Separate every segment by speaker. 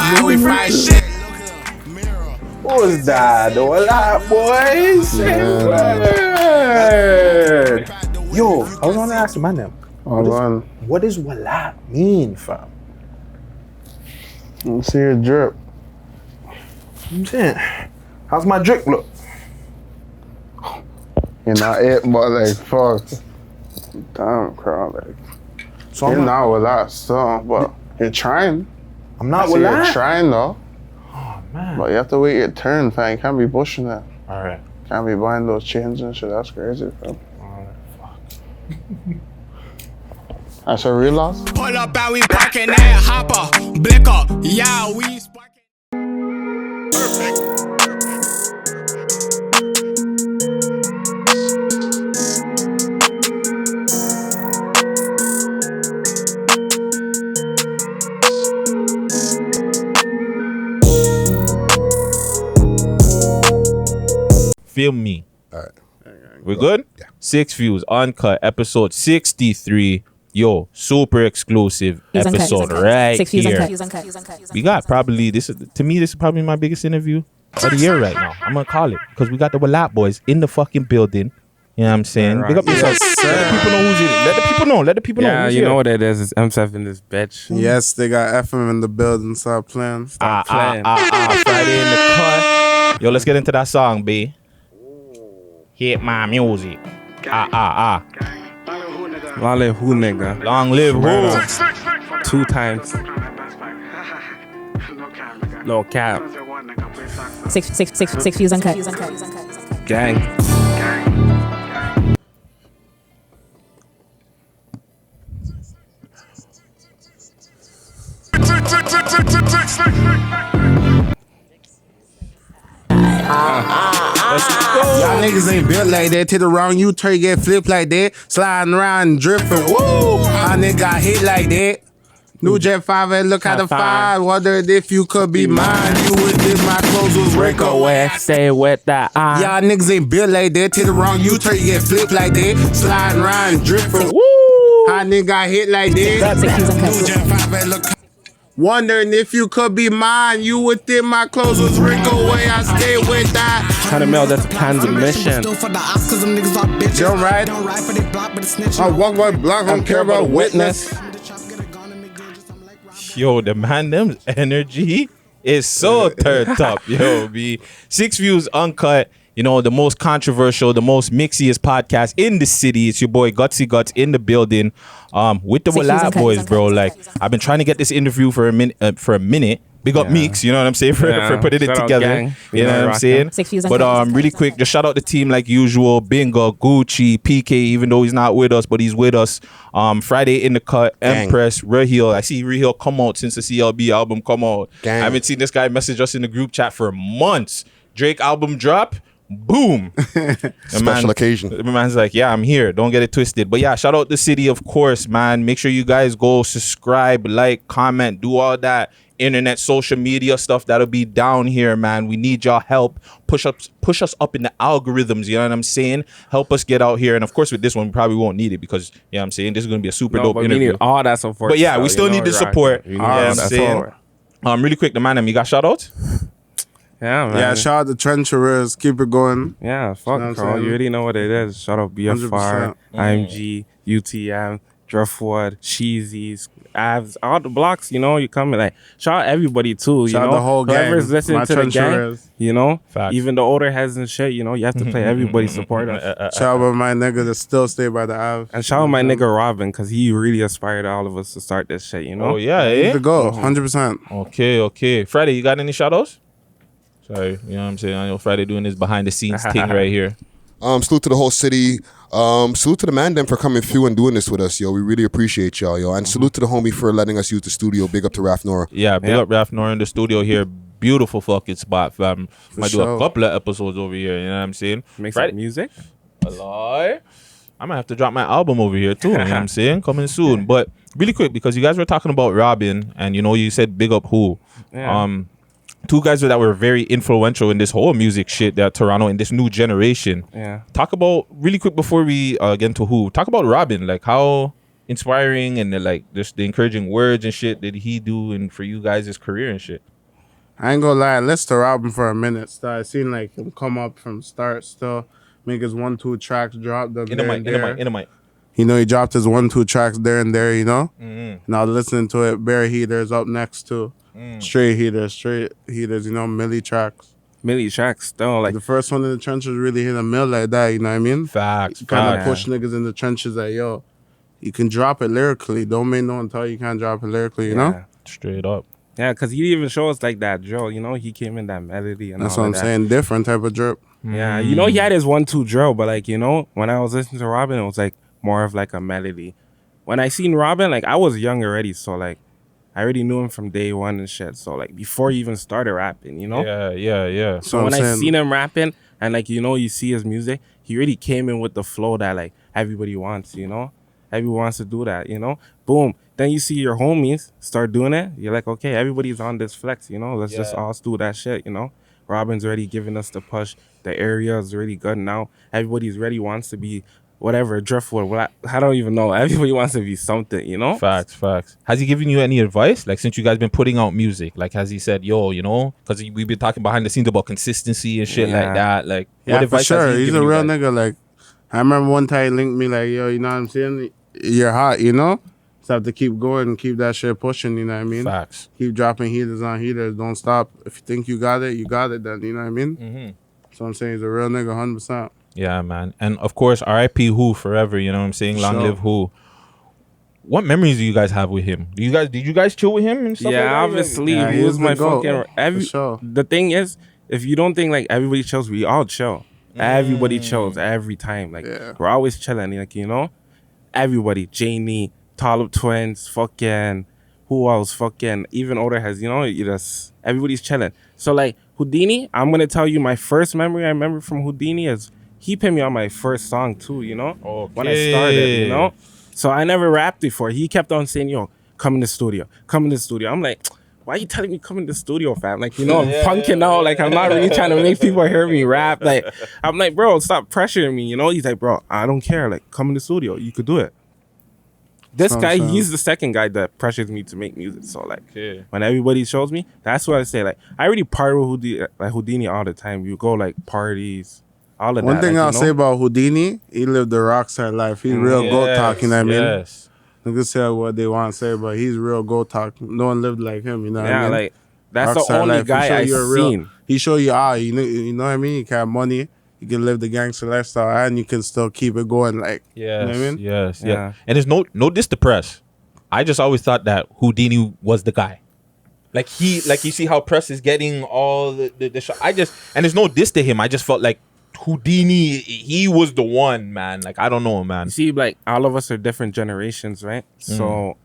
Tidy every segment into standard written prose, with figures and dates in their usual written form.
Speaker 1: how we fry shit.
Speaker 2: What was that? The Wlatt Boyz? Yo, I was gonna ask the man them. What does Wlatt mean, fam?
Speaker 3: Let me see your drip.
Speaker 2: I'm saying, how's my drip look?
Speaker 3: You're not it, but like, fuck. Damn, crowd, like.
Speaker 2: So
Speaker 3: you're not Wlatt, so, but you're trying.
Speaker 2: I'm not
Speaker 3: Wlatt?
Speaker 2: Wlatt?
Speaker 3: You're trying, though.
Speaker 2: Oh, man.
Speaker 3: But you have to wait your turn, fam. You can't be pushing that.
Speaker 2: All right.
Speaker 3: Can't be buying those chains and shit. That's crazy, fam.
Speaker 2: All right, fuck.
Speaker 3: That's a real loss?
Speaker 1: Pull up and we parking that hopper. Blicker, yeah, we sparking. Perfect.
Speaker 4: Film me.
Speaker 5: All right.
Speaker 4: We're good?
Speaker 5: Yeah.
Speaker 4: 6 views, uncut, episode 63. Yo, super exclusive episode right here. We got probably, this is probably my biggest interview of the year right now. I'm going to call it because we got the Wlatt Boyz in the fucking building. You know what I'm saying?
Speaker 6: Right.
Speaker 4: Big up yourself. Let the people know who's in it. Let the people know.
Speaker 6: Yeah,
Speaker 4: who's
Speaker 6: you
Speaker 4: here.
Speaker 6: know what it is. It's M7 in this bitch.
Speaker 3: Yes, they got FM in the building. Stop playing.
Speaker 6: Playing.
Speaker 4: Friday in the cut. Yo, let's get into that song, B. Hit my music.
Speaker 6: Long live who, nigga?
Speaker 4: Long live who?
Speaker 6: 2 times. No cap.
Speaker 7: Six views uncut.
Speaker 6: Gang.
Speaker 3: Y'all niggas ain't built like that. Take the wrong U-turn, get flipped like that. Sliding around and drifting. Woo! My nigga got hit like that. New Jet 5 and look how the 5. Wondered if you could be mine. You would think my clothes was breakaway.
Speaker 6: Stay with that eye.
Speaker 3: Y'all niggas ain't built like that. Take the wrong U-turn, get flipped like that. Sliding around and drifting. Woo! My nigga got hit like that. New Jet 5 and look. Wondering if you could be mine. You would think my clothes was breakaway. I stay with that.
Speaker 6: Trying to mail that's a candid mission.
Speaker 3: Don't ride. I walk my block. I don't care about a witness.
Speaker 4: Yo, the man, them's energy is so turned up. Yo, B. 6 views uncut. You know, the most controversial, the most mixiest podcast in the city. It's your boy Gutsy Guts in the building with the Wlatt Boyz, bro. Like, I've been trying to get this interview for a minute. Big up Meeks, you know what I'm saying, for putting it together. You know what I'm saying? But really quick, just shout out the team like usual. Bingo, Gucci, PK, even though he's not with us, but he's with us. Friday in the cut, Empress, Raheel. I see Raheel come out since the CLB album come out. I haven't seen this guy message us in the group chat for months. Drake album drop. Boom.
Speaker 5: Special occasion.
Speaker 4: The man's like, yeah, I'm here. Don't get it twisted. But yeah, shout out the city, of course, man. Make sure you guys go subscribe, like, comment, do all that internet, social media stuff that'll be down here, man. We need y'all help. Push us up in the algorithms. You know what I'm saying? Help us get out here. And of course, with this one, we probably won't need it because, you know what I'm saying? This is going to be a super dope interview.
Speaker 6: We need all that support.
Speaker 4: But yeah, we still need the support.
Speaker 6: You know what I'm saying?
Speaker 4: Really quick, the man, you got shout outs?
Speaker 6: Yeah, man.
Speaker 3: Yeah, shout out to Trencherers. Keep it going.
Speaker 6: Yeah, fuck, bro. You already know what it is. Shout out BFR, IMG, UTM, Driftwood, Sheezy's, Avs, all the blocks, you know, you come in like, shout out everybody too,
Speaker 3: shout
Speaker 6: you know.
Speaker 3: The whole gang.
Speaker 6: Whoever's listening to the gang, you know,
Speaker 4: facts.
Speaker 6: Even the older heads and shit, you know, you have to play everybody support us.
Speaker 3: Shout out my nigga that still stay by the Avs.
Speaker 6: And shout out my nigga Robin, because he really inspired all of us to start this shit, you know.
Speaker 4: Oh, yeah, eh?
Speaker 3: To go, 100%.
Speaker 4: Okay. Friday, you got any shout outs? Sorry, you know what I'm saying? I know Friday doing this behind the scenes thing right here.
Speaker 5: Salute to the whole city. Salute to the man them for coming through and doing this with us, yo. We really appreciate y'all, yo. And salute to the homie for letting us use the studio. Big up to Raf Nora.
Speaker 4: Yeah, big up Raf Nora in the studio here. Beautiful fucking spot, fam. Might do a couple of episodes over here, you know what I'm saying?
Speaker 6: Make some music.
Speaker 4: I might have to drop my album over here too, you know what I'm saying? Coming soon. But really quick, because you guys were talking about Robin and, you know, you said big up who.
Speaker 6: Yeah.
Speaker 4: Two guys that were very influential in this whole music shit that Toronto in this new generation.
Speaker 6: Yeah.
Speaker 4: Talk about really quick before we get into who. Talk about Robin, like how inspiring and like just the encouraging words and shit did he do and for you guys' career and shit.
Speaker 7: I ain't gonna lie, I listened to Robin for a minute. So I seen like him come up from start still, make his 1-2 tracks drop them
Speaker 4: In the mic.
Speaker 7: You know, he dropped his 1-2 tracks there and there, you know? Now listening to it, Bare Heaters up next too. Straight Heaters, you know, Millie tracks.
Speaker 6: Millie tracks, though. Like
Speaker 7: the first one in the trenches really hit a mill like that, you know what I mean?
Speaker 4: Facts.
Speaker 7: Kind of push niggas in the trenches like, yo, you can drop it lyrically. Don't make no one tell you can't drop it lyrically, you know?
Speaker 4: Straight up.
Speaker 6: Yeah, because he didn't even show us like that drill, you know? He came in that melody and
Speaker 7: that's
Speaker 6: all
Speaker 7: what I'm
Speaker 6: that.
Speaker 7: saying, different type of drip.
Speaker 6: Yeah, you know, he had his 1-2 drill, but like, you know, when I was listening to Robin, it was like more of like a melody. When I seen Robin, like I was young already, so like I already knew him from day one and shit. So like before he even started rapping, you know?
Speaker 4: Yeah.
Speaker 6: So when I seen him rapping and like, you know, you see his music, he really came in with the flow that like everybody wants, you know? Everyone wants to do that, you know? Boom. Then you see your homies start doing it. You're like, okay, everybody's on this flex, you know? Let's just all do that shit, you know? Robin's already giving us the push. The area is really good now. Everybody's ready, wants to be whatever, Driftwood. I don't even know. Everybody wants to be something, you know?
Speaker 4: Facts. Has he given you any advice? Like, since you guys been putting out music, like, has he said, yo, you know? Because we've been talking behind the scenes about consistency and shit like that. Like, what advice
Speaker 7: for sure.
Speaker 4: has he
Speaker 7: He's
Speaker 4: given
Speaker 7: a real
Speaker 4: you guys?
Speaker 7: nigga. Like, I remember one time he linked me like, yo, you know what I'm saying? You're hot, you know? Just have to keep going and keep that shit pushing, you know what I mean?
Speaker 4: Facts.
Speaker 7: Keep dropping heaters on heaters. Don't stop. If you think you got it then, you know what I mean? So I'm saying he's a real nigga, 100%.
Speaker 4: Yeah, man. And of course, R.I.P. Who forever, you know what I'm saying? Long live Who. What memories do you guys have with him? Did you guys chill with him and stuff like that?
Speaker 6: Obviously.
Speaker 7: Yeah,
Speaker 6: he was my
Speaker 7: goat,
Speaker 6: fucking... The thing is, if you don't think like everybody chills, we all chill. Everybody chills every time. Like, we're always chilling. Like, you know? Everybody. Janie, Talib Twins, fucking... Who else? Fucking... Even older has, you know? Everybody's chilling. So, like, Houdini, I'm going to tell you my first memory I remember from Houdini is he put me on my first song too, you know?
Speaker 4: Okay.
Speaker 6: When I started, you know? So I never rapped before. He kept on saying, yo, come in the studio. I'm like, why are you telling me come in the studio, fam? Like, you know, I'm punking out. Like, I'm not really trying to make people hear me rap. Like, I'm like, bro, stop pressuring me, you know? He's like, bro, I don't care. Like, come in the studio. You could do it. This guy, he's the second guy that pressures me to make music. So, like, when everybody shows me, that's what I say. Like, I already party with Houdini all the time. You go, like, parties, all of that.
Speaker 7: One thing
Speaker 6: like,
Speaker 7: I'll say about Houdini, he lived the rockstar life. He's real goat talking, I mean. Niggas say what they want to say, but he's real goat talking. No one lived like him, you know what I mean?
Speaker 6: like, that's
Speaker 7: rockstar
Speaker 6: the only
Speaker 7: life.
Speaker 6: guy I've seen.
Speaker 7: He show you, you know what I mean? You can have money. You can live the gangster lifestyle and you can still keep it going, like, you know what I mean?
Speaker 4: Yes. And there's no diss to press. I just always thought that Houdini was the guy. Like you see how press is getting all the shot. And there's no diss to him. I just felt like Houdini, he was the one, man. Like, I don't know, man.
Speaker 6: You see, like, all of us are different generations, right? So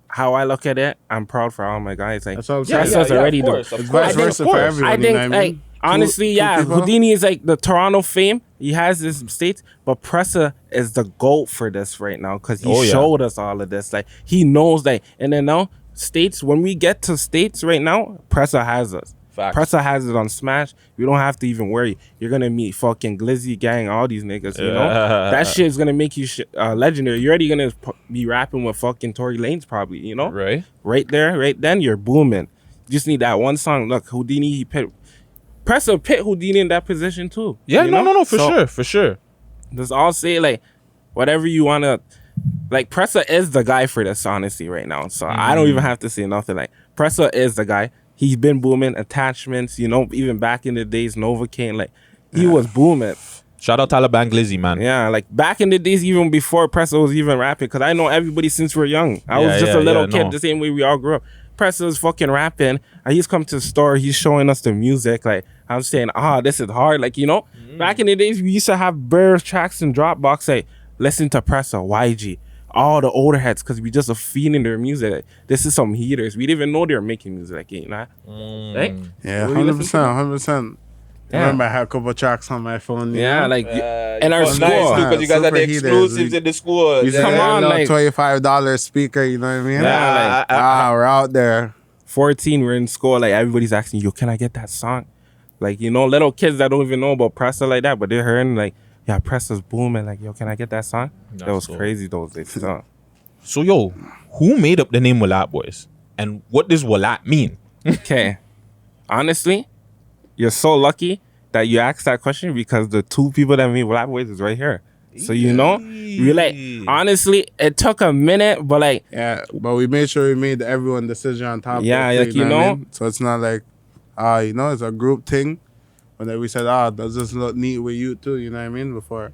Speaker 6: how I look at it, I'm proud for all my guys. Like,
Speaker 7: that's what I'm saying.
Speaker 6: Pressa's already done.
Speaker 7: It's vice versa for everyone,
Speaker 6: I think,
Speaker 7: you know what I mean?
Speaker 6: like, honestly, Houdini is like the Toronto fame. He has his states, but Pressa is the GOAT for this right now because he showed us all of this. Like, he knows that. And then now, states, when we get to states right now, Pressa has us.
Speaker 4: Facts.
Speaker 6: Pressa has it on Smash. You don't have to even worry. You're going to meet fucking Glizzy Gang, all these niggas, you know? That shit is going to make you legendary. You're already going to be rapping with fucking Tory Lanez probably, you know?
Speaker 4: Right.
Speaker 6: Right there, right then, you're booming. You just need that one song. Look, Houdini, he put... Pressa put Houdini in that position too.
Speaker 4: Yeah,
Speaker 6: you
Speaker 4: no,
Speaker 6: know?
Speaker 4: for sure.
Speaker 6: Just all say, like, whatever you want to... Like, Pressa is the guy for this, honestly, right now. So I don't even have to say nothing. Like, Pressa is the guy. He's been booming. Attachments, you know, even back in the days, Novocaine, like, he was booming.
Speaker 4: Shout out Taliban Glizzy, man.
Speaker 6: Yeah, like, back in the days, even before Pressa was even rapping, because I know everybody since we're young. I was just a little kid, the same way we all grew up. Pressa's fucking rapping, and he's come to the store, he's showing us the music, like, I'm saying, this is hard, like, you know, back in the days, we used to have bare tracks in Dropbox, like, listen to Pressa, YG, all the older heads, because we just are feeding their music, like, this is some heaters, we didn't even know they were making music, like, you know, right?
Speaker 7: Yeah, 100%. I remember I had a couple tracks on my phone.
Speaker 6: Yeah, like, in our school.
Speaker 4: Because you guys had the exclusives in the school.
Speaker 7: Come on, like $25 speaker, you know what I mean?
Speaker 6: Yeah, like,
Speaker 7: we're out there.
Speaker 6: 14, we're in school, like, everybody's asking, yo, can I get that song? Like, you know, little kids that don't even know about Pressa like that, but they're hearing, like, yeah, Pressa's booming, like, yo, can I get that song? That was crazy those days.
Speaker 4: So, yo, who made up the name Wlatt Boyz? And what does Wlatt mean?
Speaker 6: Okay. honestly, you're so lucky that you asked that question because the 2 people that made Wlatt Boyz is right here. So, you know, we like, honestly, it took a minute, but like...
Speaker 7: Yeah, but we made sure we made everyone decision on top of it.
Speaker 6: Yeah, like, you know?
Speaker 7: What I mean? So it's not like, you know, it's a group thing. But then we said, does this look neat with you too? You know what I mean? Before.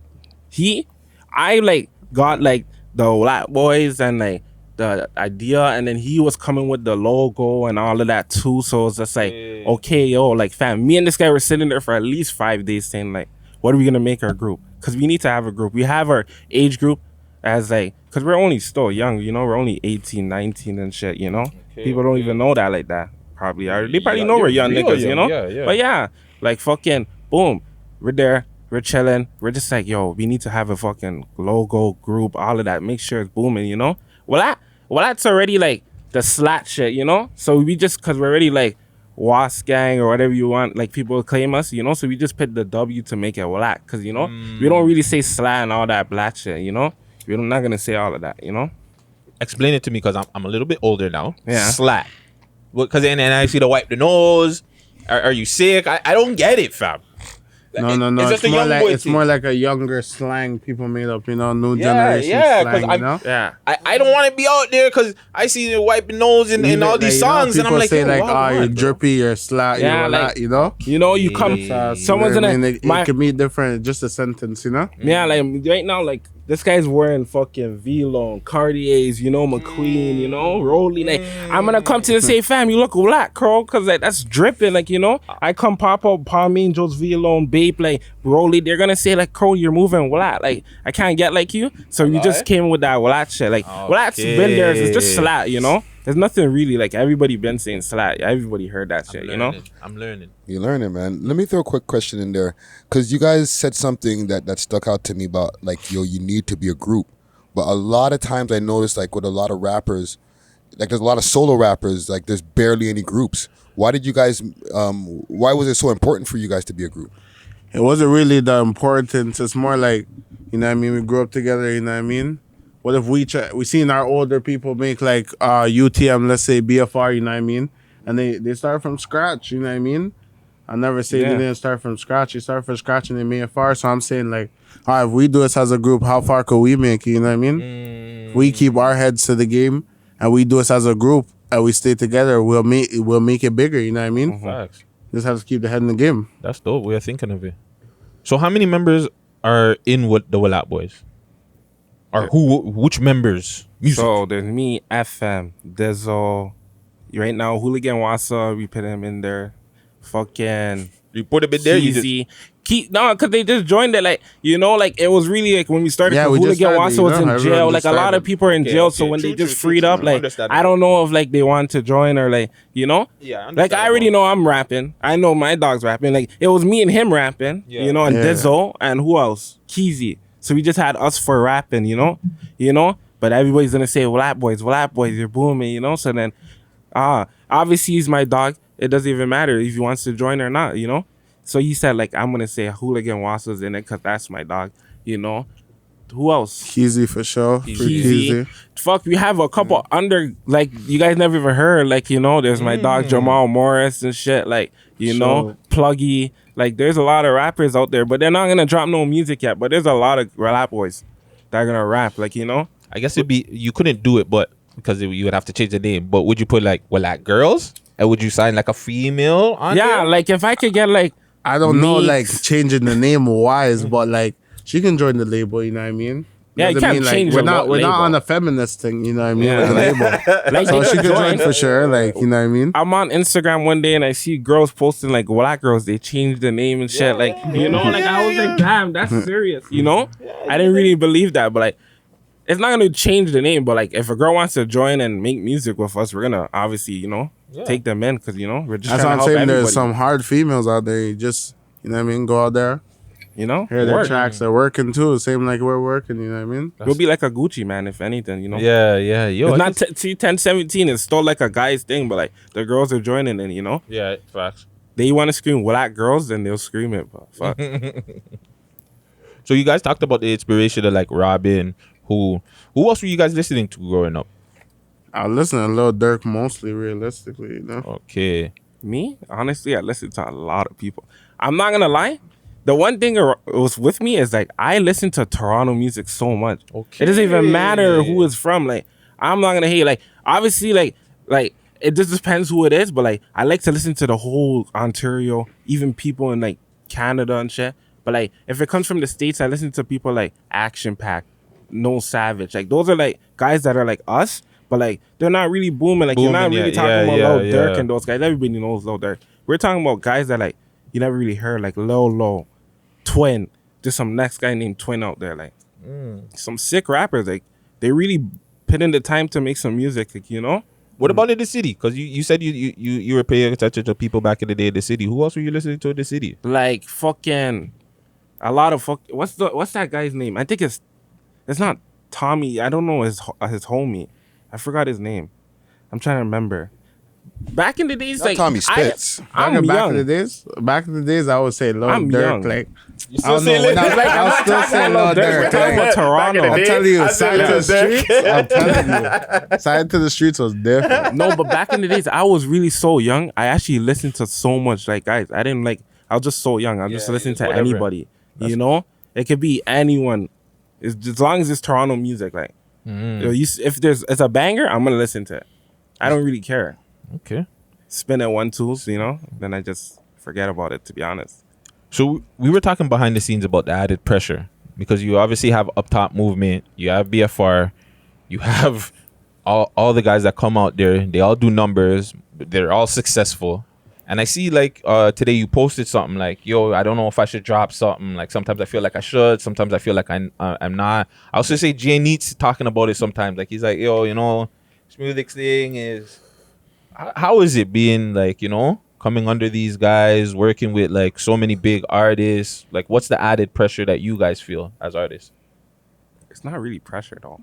Speaker 6: I like got like the Wlatt Boyz and like the idea, and then he was coming with the logo and all of that too. So it's just like, okay, yo, like fam, me and this guy were sitting there for at least 5 days saying like, what are we gonna make our group? Because we need to have a group. We have our age group as like, because we're only still young, you know, we're only 18, 19 and shit, you know. People don't even know that like that. They probably know we're young niggas, you know. But yeah, like fucking boom, we're there. We're chilling. We're just like, yo, we need to have a fucking logo, group, all of that. Make sure it's booming, you know? Well, that's already like the slat shit, you know? So we just, because we're already like Wasp Gang or whatever you want, like people claim us, you know? So we just put the W to make it Wlatt, because, you know, we don't really say slat and all that black shit, you know? We're not going to say all of that, you know?
Speaker 4: Explain it to me, because I'm a little bit older now.
Speaker 6: Yeah.
Speaker 4: Slat. Because then I see the wipe the nose. Are you sick? I don't get it, fam.
Speaker 7: No. It's more like a younger slang people made up, you know, new generation slang, you know?
Speaker 4: Yeah. I don't want to be out there because I see the wiping nose in all these songs, and I'm like,
Speaker 7: say like, you're drippy, you're slat,
Speaker 6: yeah,
Speaker 7: you're
Speaker 6: like,
Speaker 7: that, you know?
Speaker 6: You know, you come, someone's
Speaker 7: in
Speaker 6: gonna...
Speaker 7: it can be different, just a sentence, you know?
Speaker 6: Yeah, like right now, like, this guy's wearing fucking V-Lone, Cartiers, you know, McQueen, you know, Rolly. Like, I'm gonna come to and say, fam, you look Wlatt, Carl, because like, that's dripping. Like, you know, I come pop up Palm Angels, V-Lone, Bape, like, Rolly. They're gonna say, like, Carl, you're moving Wlatt. Like, I can't get like you. So you just came with that Wlatt shit. Like, Wlatt's been there. It's just slat, you know? There's nothing really, like, everybody been saying slat. Everybody heard that shit, you know?
Speaker 4: I'm learning.
Speaker 5: You're learning, man. Let me throw a quick question in there, because you guys said something that stuck out to me about, like, yo, you need to be a group. But a lot of times I notice, like, with a lot of rappers, like, there's a lot of solo rappers, like, there's barely any groups. Why did you guys, why was it so important for you guys to be a group?
Speaker 7: It wasn't really the importance. It's more like, you know what I mean? We grew up together, you know what I mean? What if we seen our older people make like UTM, let's say BFR, you know what I mean? And they start from scratch, you know what I mean? I never say they didn't start from scratch. They start from scratch and they made it far. So I'm saying like, all right, if we do this as a group, how far could we make it, you know what I mean? If we keep our heads to the game and we do this as a group and we stay together, we'll make it bigger, you know what I mean?
Speaker 4: Facts.
Speaker 7: Just have to keep the head in the game.
Speaker 4: That's dope. We are thinking of it. So how many members are in the Wlatt Boyz? Or which members? Music.
Speaker 6: So there's me, FM, Dizzo. Right now, Hooligan Wassa, we put him in there. Fucking...
Speaker 4: You put a bit there,
Speaker 6: Easy. No, because they just joined it. Like, you know, like, it was really like when we started, Hooligan Wassa was in jail. Like, a lot of people are in jail. So when they just freed up, like, I don't know if, like, they want to join or, like, you know?
Speaker 4: Yeah,
Speaker 6: like, I already know I'm rapping. I know my dog's rapping. Like, it was me and him rapping, you know, and Dizzo, and who else? Keezy. So we just had us for rapping, you know? But everybody's gonna say, Wlatt Boyz, you're booming, you know? So then, obviously he's my dog. It doesn't even matter if he wants to join or not, you know? So he said, like, I'm gonna say Hooligan Wassa's in it because that's my dog, you know? Who else?
Speaker 7: Keezy for sure.
Speaker 6: Keezy. Fuck, we have a couple under, like, you guys never even heard, like, you know, there's my dog Jamal Morris and shit, like, you know, Pluggy. Like, there's a lot of rappers out there, but they're not gonna drop no music yet. But there's a lot of Wlatt Boyz that are gonna rap, like, you know?
Speaker 4: I guess you couldn't do it, but because you would have to change the name. But would you put, like, Wlatt Girls? And would you sign, like, a female on there?
Speaker 6: Like, if I could get, like,
Speaker 7: I don't know, like, changing the name wise, but, like, she can join the label, you know what I mean?
Speaker 6: Yeah, you can't change
Speaker 7: we're not on a feminist thing, you know what I mean?
Speaker 6: Yeah.
Speaker 7: With the label.
Speaker 6: Like,
Speaker 7: so she could join for sure, like, you know what I mean?
Speaker 6: I'm on Instagram one day and I see girls posting, like, Wlatt Girls, they changed the name and shit. Like, you know, like, I was like, damn, that's serious, you know? I didn't really believe that, but, like, it's not going to change the name, but, like, if a girl wants to join and make music with us, we're going to obviously, you know, take them in because, you know, we're just
Speaker 7: that's
Speaker 6: trying
Speaker 7: what
Speaker 6: to
Speaker 7: I'm
Speaker 6: help
Speaker 7: saying.
Speaker 6: everybody.
Speaker 7: There's some hard females out there. You just, you know what I mean? Go out there.
Speaker 6: You know?
Speaker 7: Hear their tracks. They're working too. Same like we're working, you know what I mean?
Speaker 6: We'll be like a Gucci man, if anything, you know?
Speaker 4: Yeah. Yo,
Speaker 6: it's not T1017. It's still like a guy's thing, but, like, the girls are joining in, you know?
Speaker 4: Yeah, facts.
Speaker 6: They want to scream Wlatt Girls, then they'll scream it, but fuck.
Speaker 4: So you guys talked about the inspiration of, like, Robin. Who else were you guys listening to growing up?
Speaker 7: I listen to Lil Durk mostly, realistically, you know?
Speaker 4: Okay.
Speaker 6: Me, honestly, I listen to a lot of people. I'm not gonna lie. The one thing was with me is like I listen to Toronto music so much. Okay. It doesn't even matter who it's from. Like I'm not gonna hate. Like obviously, like it just depends who it is. But like I like to listen to the whole Ontario, even people in like Canada and shit. But like if it comes from the States, I listen to people like Action Pack, No Savage. Like those are like guys that are like us. But like they're not really booming. Like you're not really talking about Lil Durk and those guys. Everybody knows Lil Durk. We're talking about guys that like you never really heard, like Lil Twin. There's some next guy named Twin out there. Like some sick rappers. Like they really put in the time to make some music. Like you know.
Speaker 4: What about in the city? Because you said you were paying attention to people back in the day in the city. Who else were you listening to in the city?
Speaker 6: Like fucking a lot of what's that guy's name? I think it's not Tommy. I don't know his homie. I forgot his name. I'm trying to remember. Back in the days,
Speaker 5: not
Speaker 6: like
Speaker 5: Tommy Spitz.
Speaker 6: I'm young.
Speaker 7: Back in the days, I would say Lil Durk. Like
Speaker 4: You still say Lil Durk?
Speaker 7: I'll still say Lil Durk.
Speaker 6: Like, Toronto.
Speaker 7: I'm telling you, side to the streets. I'm telling you, side to the streets was different.
Speaker 6: No, but back in the days, I was really so young. I actually listened to so much. Like guys, I didn't like. I was just so young. I'm just listening to
Speaker 4: whatever.
Speaker 6: anybody. You know, it could be anyone. As long as it's Toronto music, like. You know, if it's a banger, I'm gonna listen to it. I don't really care.
Speaker 4: Okay.
Speaker 6: Spin it 1-2, you know, then I just forget about it, to be honest.
Speaker 4: So we were talking behind the scenes about the added pressure because you obviously have Up Top Movement, you have BFR, you have all the guys that come out there. They all do numbers. They're all successful. And I see like today you posted something like, yo, I don't know if I should drop something. Like sometimes I feel like I should. Sometimes I feel like I'm not. I also say Jay Neat's talking about it sometimes. Like he's like, yo, you know, this music thing is, how is it being like, you know, coming under these guys, working with like so many big artists? Like what's the added pressure that you guys feel as artists?
Speaker 6: It's not really pressure though.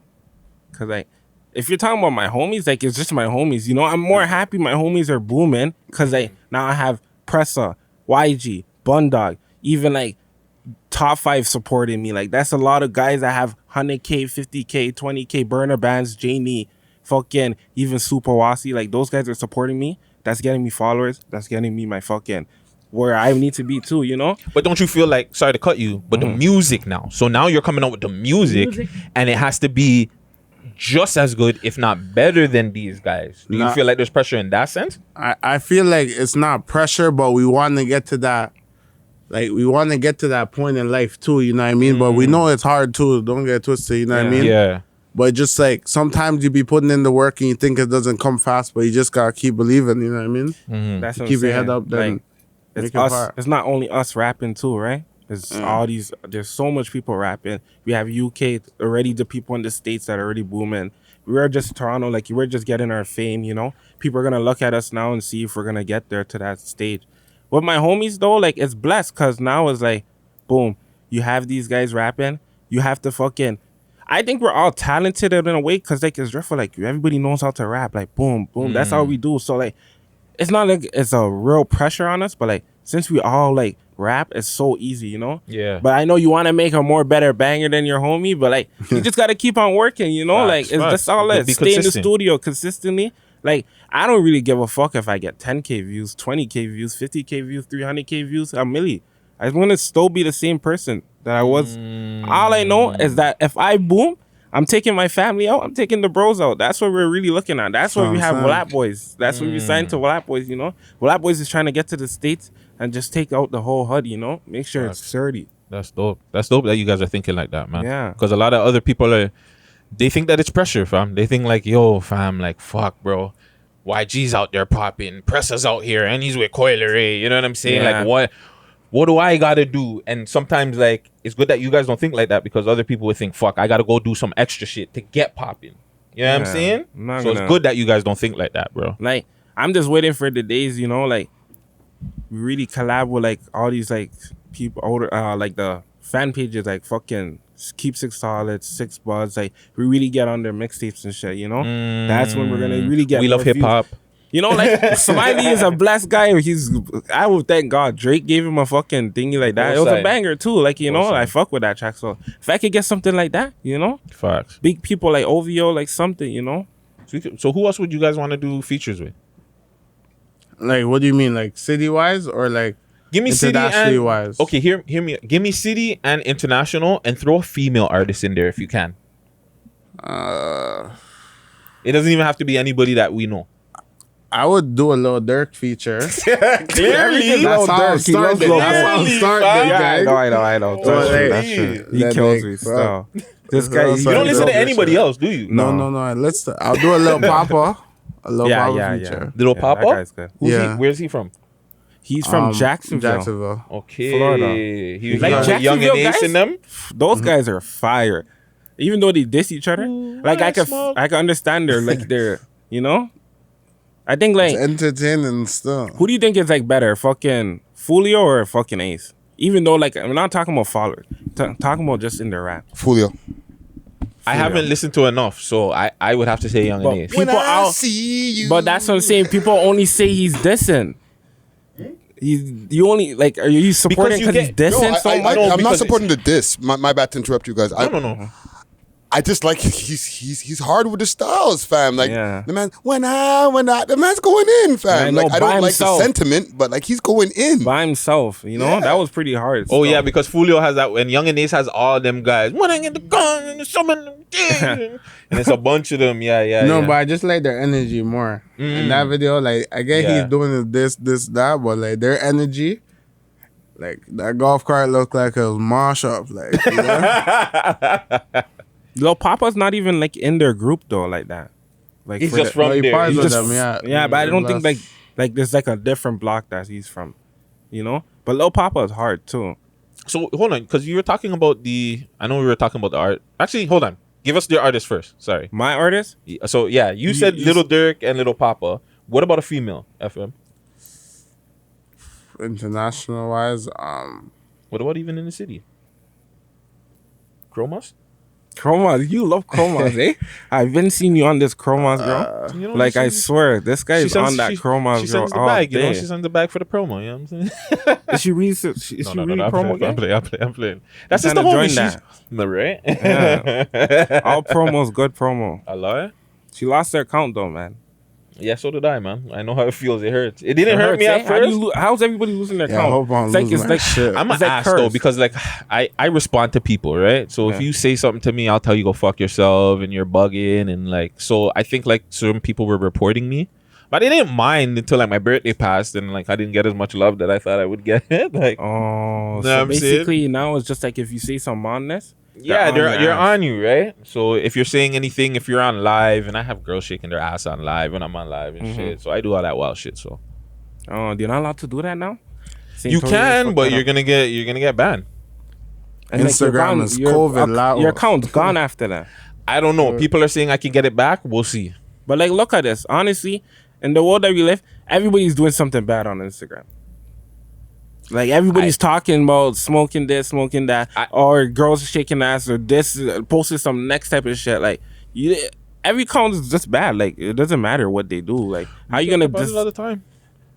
Speaker 6: Cause like, if you're talking about my homies, like it's just my homies, you know. I'm more happy my homies are booming because now I have Pressa, YG, Bundog, even like Top 5 supporting me. Like that's a lot of guys that have 100K, 50K, 20K burner bands, Janie, fucking even Super Wasi. Like those guys are supporting me. That's getting me followers. That's getting me my fucking where I need to be too, you know.
Speaker 4: But don't you feel like, sorry to cut you, but the music now. So now you're coming out with the music and it has to be just as good, if not better than these guys. Do you feel like there's pressure in that sense?
Speaker 7: I feel like it's not pressure, but we want to get to that. Like we want to get to that point in life too, you know what I mean? But we know it's hard too. Don't get twisted, you know what I mean?
Speaker 4: Yeah.
Speaker 7: But just like sometimes you be putting in the work and you think it doesn't come fast, but you just gotta keep believing, you know what I mean?
Speaker 6: That's what
Speaker 7: keep
Speaker 6: I'm
Speaker 7: your head
Speaker 6: saying.
Speaker 7: up, then
Speaker 6: Like, it's
Speaker 7: make it
Speaker 6: us.
Speaker 7: hard.
Speaker 6: It's not only us rapping too, right? There's all these. There's so much people rapping. We have UK already. The people in the States that are already booming. We're just Toronto. Like we're just getting our fame. You know, people are gonna look at us now and see if we're gonna get there to that stage. With my homies though, like it's blessed because now it's like, boom. You have these guys rapping. You have to fucking. I think we're all talented in a way because like it's Driftwood. Like everybody knows how to rap. Like boom, boom. That's all we do. So like, it's not like it's a real pressure on us, but like since we all like rap, it's so easy, you know.
Speaker 4: Yeah.
Speaker 6: But I know you want to make a more better banger than your homie, but like you just got to keep on working, you know. Like it's just all that. Stay in the studio consistently. Like I don't really give a fuck if I get 10K views, 20K views, 50K views, 300K views, a milli. I want to still be the same person that I was. All I know is that if I boom, I'm taking my family out. I'm taking the bros out. That's what we're really looking at. That's why we have Wlatt Boyz. That's why we signed to Wlatt Boyz, you know. Wlatt Boyz is trying to get to the States and just take out the whole HUD, you know. Make sure it's sturdy.
Speaker 4: That's dope. That's dope that you guys are thinking like that, man.
Speaker 6: Yeah.
Speaker 4: Because a lot of other people they think that it's pressure, fam. They think like, yo, fam, like, fuck, bro. YG's out there popping. Pressa's out here and he's with Coiler Ray. You know what I'm saying?
Speaker 6: Yeah.
Speaker 4: Like, what do I gotta do? And sometimes like it's good that you guys don't think like that because other people would think, fuck, I gotta go do some extra shit to get popping. You know what I'm saying? So it's good that you guys don't think like that, bro.
Speaker 6: Like I'm just waiting for the days, you know, like we really collab with like all these like people older like the fan pages like fucking Keep 6 Solid, 6 Buds, like we really get on their mixtapes and shit, you know. That's when we're gonna really get.
Speaker 4: We love hip hop.
Speaker 6: You know, like Smiley is a blessed guy. I would thank God Drake gave him a fucking thingy like that. It was a banger too. Like, you know, I fuck with that track. So if I could get something like that, you know,
Speaker 4: Facts.
Speaker 6: big people like OVO, like something, you know.
Speaker 4: So who else would you guys want to do features with?
Speaker 7: Like, what do you mean? Like, city-wise or like
Speaker 8: Give me city
Speaker 7: internationally
Speaker 8: and
Speaker 7: wise?
Speaker 8: okay. Hear me. Give me city and international, and throw a female artist in there if you can. It doesn't even have to be anybody that we know.
Speaker 7: I would do a little Dirk feature.
Speaker 8: Clearly,
Speaker 7: That's how I'm starting. That's how I'm starting,
Speaker 6: Yeah,
Speaker 7: guys.
Speaker 6: I know.
Speaker 7: Well,
Speaker 6: That's true. He kills me still. This guy,
Speaker 7: You
Speaker 8: you don't listen to anybody else, do you?
Speaker 7: No. I'll do a little Papa. A little Papa feature.
Speaker 6: Yeah.
Speaker 8: Little
Speaker 6: That
Speaker 8: Papa.
Speaker 6: guy's good.
Speaker 8: Who's
Speaker 7: Yeah.
Speaker 8: he? Where's he from?
Speaker 6: He's from Jacksonville.
Speaker 8: Okay,
Speaker 6: Florida.
Speaker 8: He
Speaker 6: Like
Speaker 8: was young and
Speaker 6: Jacksonville
Speaker 8: Ace
Speaker 6: guys?
Speaker 8: in them.
Speaker 6: Those guys are fire. Even though they diss each other, like I can understand their you know. I think like
Speaker 7: It's entertaining stuff.
Speaker 6: who do you think is like better, fucking Fulio or fucking Ace? Even though like I'm not talking about followers, talking about just in their rap.
Speaker 5: Fulio.
Speaker 8: I haven't listened to enough, so I would have to say Young
Speaker 6: But
Speaker 8: and Ace.
Speaker 6: people out,
Speaker 5: see you.
Speaker 6: but that's what I'm saying. People only say he's dissing. You only like are you supporting
Speaker 8: Because
Speaker 6: because
Speaker 8: you
Speaker 6: he's
Speaker 8: get-
Speaker 6: dissing so much?
Speaker 5: I'm not
Speaker 8: because
Speaker 5: supporting the diss. My bad to interrupt you guys.
Speaker 8: No.
Speaker 5: I just like he's hard with the styles, fam. Like
Speaker 6: Yeah.
Speaker 5: the man when the man's going in, fam.
Speaker 6: I know,
Speaker 5: Like I
Speaker 6: by
Speaker 5: don't like
Speaker 6: himself.
Speaker 5: the sentiment, but like he's going in.
Speaker 6: By himself, you know
Speaker 5: Yeah.
Speaker 6: that was pretty hard.
Speaker 8: Oh
Speaker 6: still.
Speaker 8: yeah, because Fulio has that, and Young and Ace has all them guys. When I get the gun and the summon, and it's a bunch of them. Yeah.
Speaker 7: No, but I just like their energy more. In that video, like I get
Speaker 8: Yeah.
Speaker 7: he's doing this, that, but like their energy, like that golf cart looked like it was mash up. Like, you know?
Speaker 6: Lil Papa's not even like in their group though, like that. Like
Speaker 8: He's
Speaker 6: for
Speaker 8: just
Speaker 6: the-
Speaker 8: from
Speaker 7: he
Speaker 8: there.
Speaker 7: parts
Speaker 8: He's
Speaker 7: with
Speaker 8: just-
Speaker 7: them,
Speaker 6: yeah, but I don't think
Speaker 7: Bless.
Speaker 6: like there's like a different block that he's from, you know. But Lil Papa is hard too.
Speaker 8: So hold on, because you were talking about I know we were talking about the art. Actually, hold on. Give us the artist first. Sorry.
Speaker 6: My artist,
Speaker 8: So yeah, you said Little Dirk and Little Papa. What about a female? FM.
Speaker 7: International wise,
Speaker 8: What about even in the city? Chromas?
Speaker 6: Chromas, you love Chromas, eh? I've been seeing you on this Chromas, girl.
Speaker 8: You know,
Speaker 6: Like I swear, this guy is on that Chromas,
Speaker 8: She
Speaker 6: girl.
Speaker 8: sends the
Speaker 6: all
Speaker 8: bag, you know.
Speaker 6: day.
Speaker 8: She sends the bag for the promo. You know what I'm saying?
Speaker 6: Is she really? Is she really promo
Speaker 8: I'm
Speaker 6: guy?
Speaker 8: playing. That's just
Speaker 6: tryna
Speaker 8: the
Speaker 6: join
Speaker 8: homie.
Speaker 6: that.
Speaker 8: No, right?
Speaker 6: Yeah. All promos, good promo.
Speaker 8: I lie.
Speaker 6: She lost her account though, man.
Speaker 8: Yeah, so did I, man. I know how it feels. It hurts. It didn't hurt
Speaker 6: hurts,
Speaker 8: me
Speaker 6: eh?
Speaker 8: at first.
Speaker 6: How's everybody losing their
Speaker 7: Yeah, I
Speaker 6: account?
Speaker 7: hope I'm
Speaker 6: It's like
Speaker 7: losing
Speaker 6: it's
Speaker 7: my
Speaker 6: like
Speaker 7: shit.
Speaker 8: I'm
Speaker 6: it's
Speaker 8: an
Speaker 6: like
Speaker 8: ass though
Speaker 6: cursed.
Speaker 8: because like I respond to people, right? So if
Speaker 6: Yeah.
Speaker 8: you say something to me, I'll tell you go fuck yourself and you're bugging and like so I think like certain people were reporting me, but I didn't mind until like my birthday passed and like I didn't get as much love that I thought I would get. Like
Speaker 6: Oh,
Speaker 8: Know
Speaker 6: so
Speaker 8: what I'm saying?
Speaker 6: basically now it's just like if you say some on this,
Speaker 8: yeah,
Speaker 6: your
Speaker 8: you're
Speaker 6: ass.
Speaker 8: on you, right? So if you're saying anything, if you're on live, and I have girls shaking their ass on live when I'm on live and shit, so I do all that wild shit. So
Speaker 6: Oh, you're not allowed to do that now. St.
Speaker 8: you
Speaker 6: Tony
Speaker 8: can,
Speaker 6: fucked
Speaker 8: but
Speaker 6: that
Speaker 8: you're
Speaker 6: up.
Speaker 8: gonna get banned.
Speaker 6: And, your
Speaker 7: Instagram
Speaker 6: account-
Speaker 7: is
Speaker 6: your
Speaker 7: COVID
Speaker 6: ac-
Speaker 7: loud.
Speaker 6: Your account's gone after that.
Speaker 8: I don't know. People are saying I can get it back. We'll see.
Speaker 6: But like, look at this. Honestly, in the world that we live, everybody's doing something bad on Instagram. Like everybody's talking about smoking this, smoking that, or girls shaking ass, or this posting some next type of shit. Like every account is just bad. Like it doesn't matter what they do. Like how you gonna
Speaker 8: About it all the time?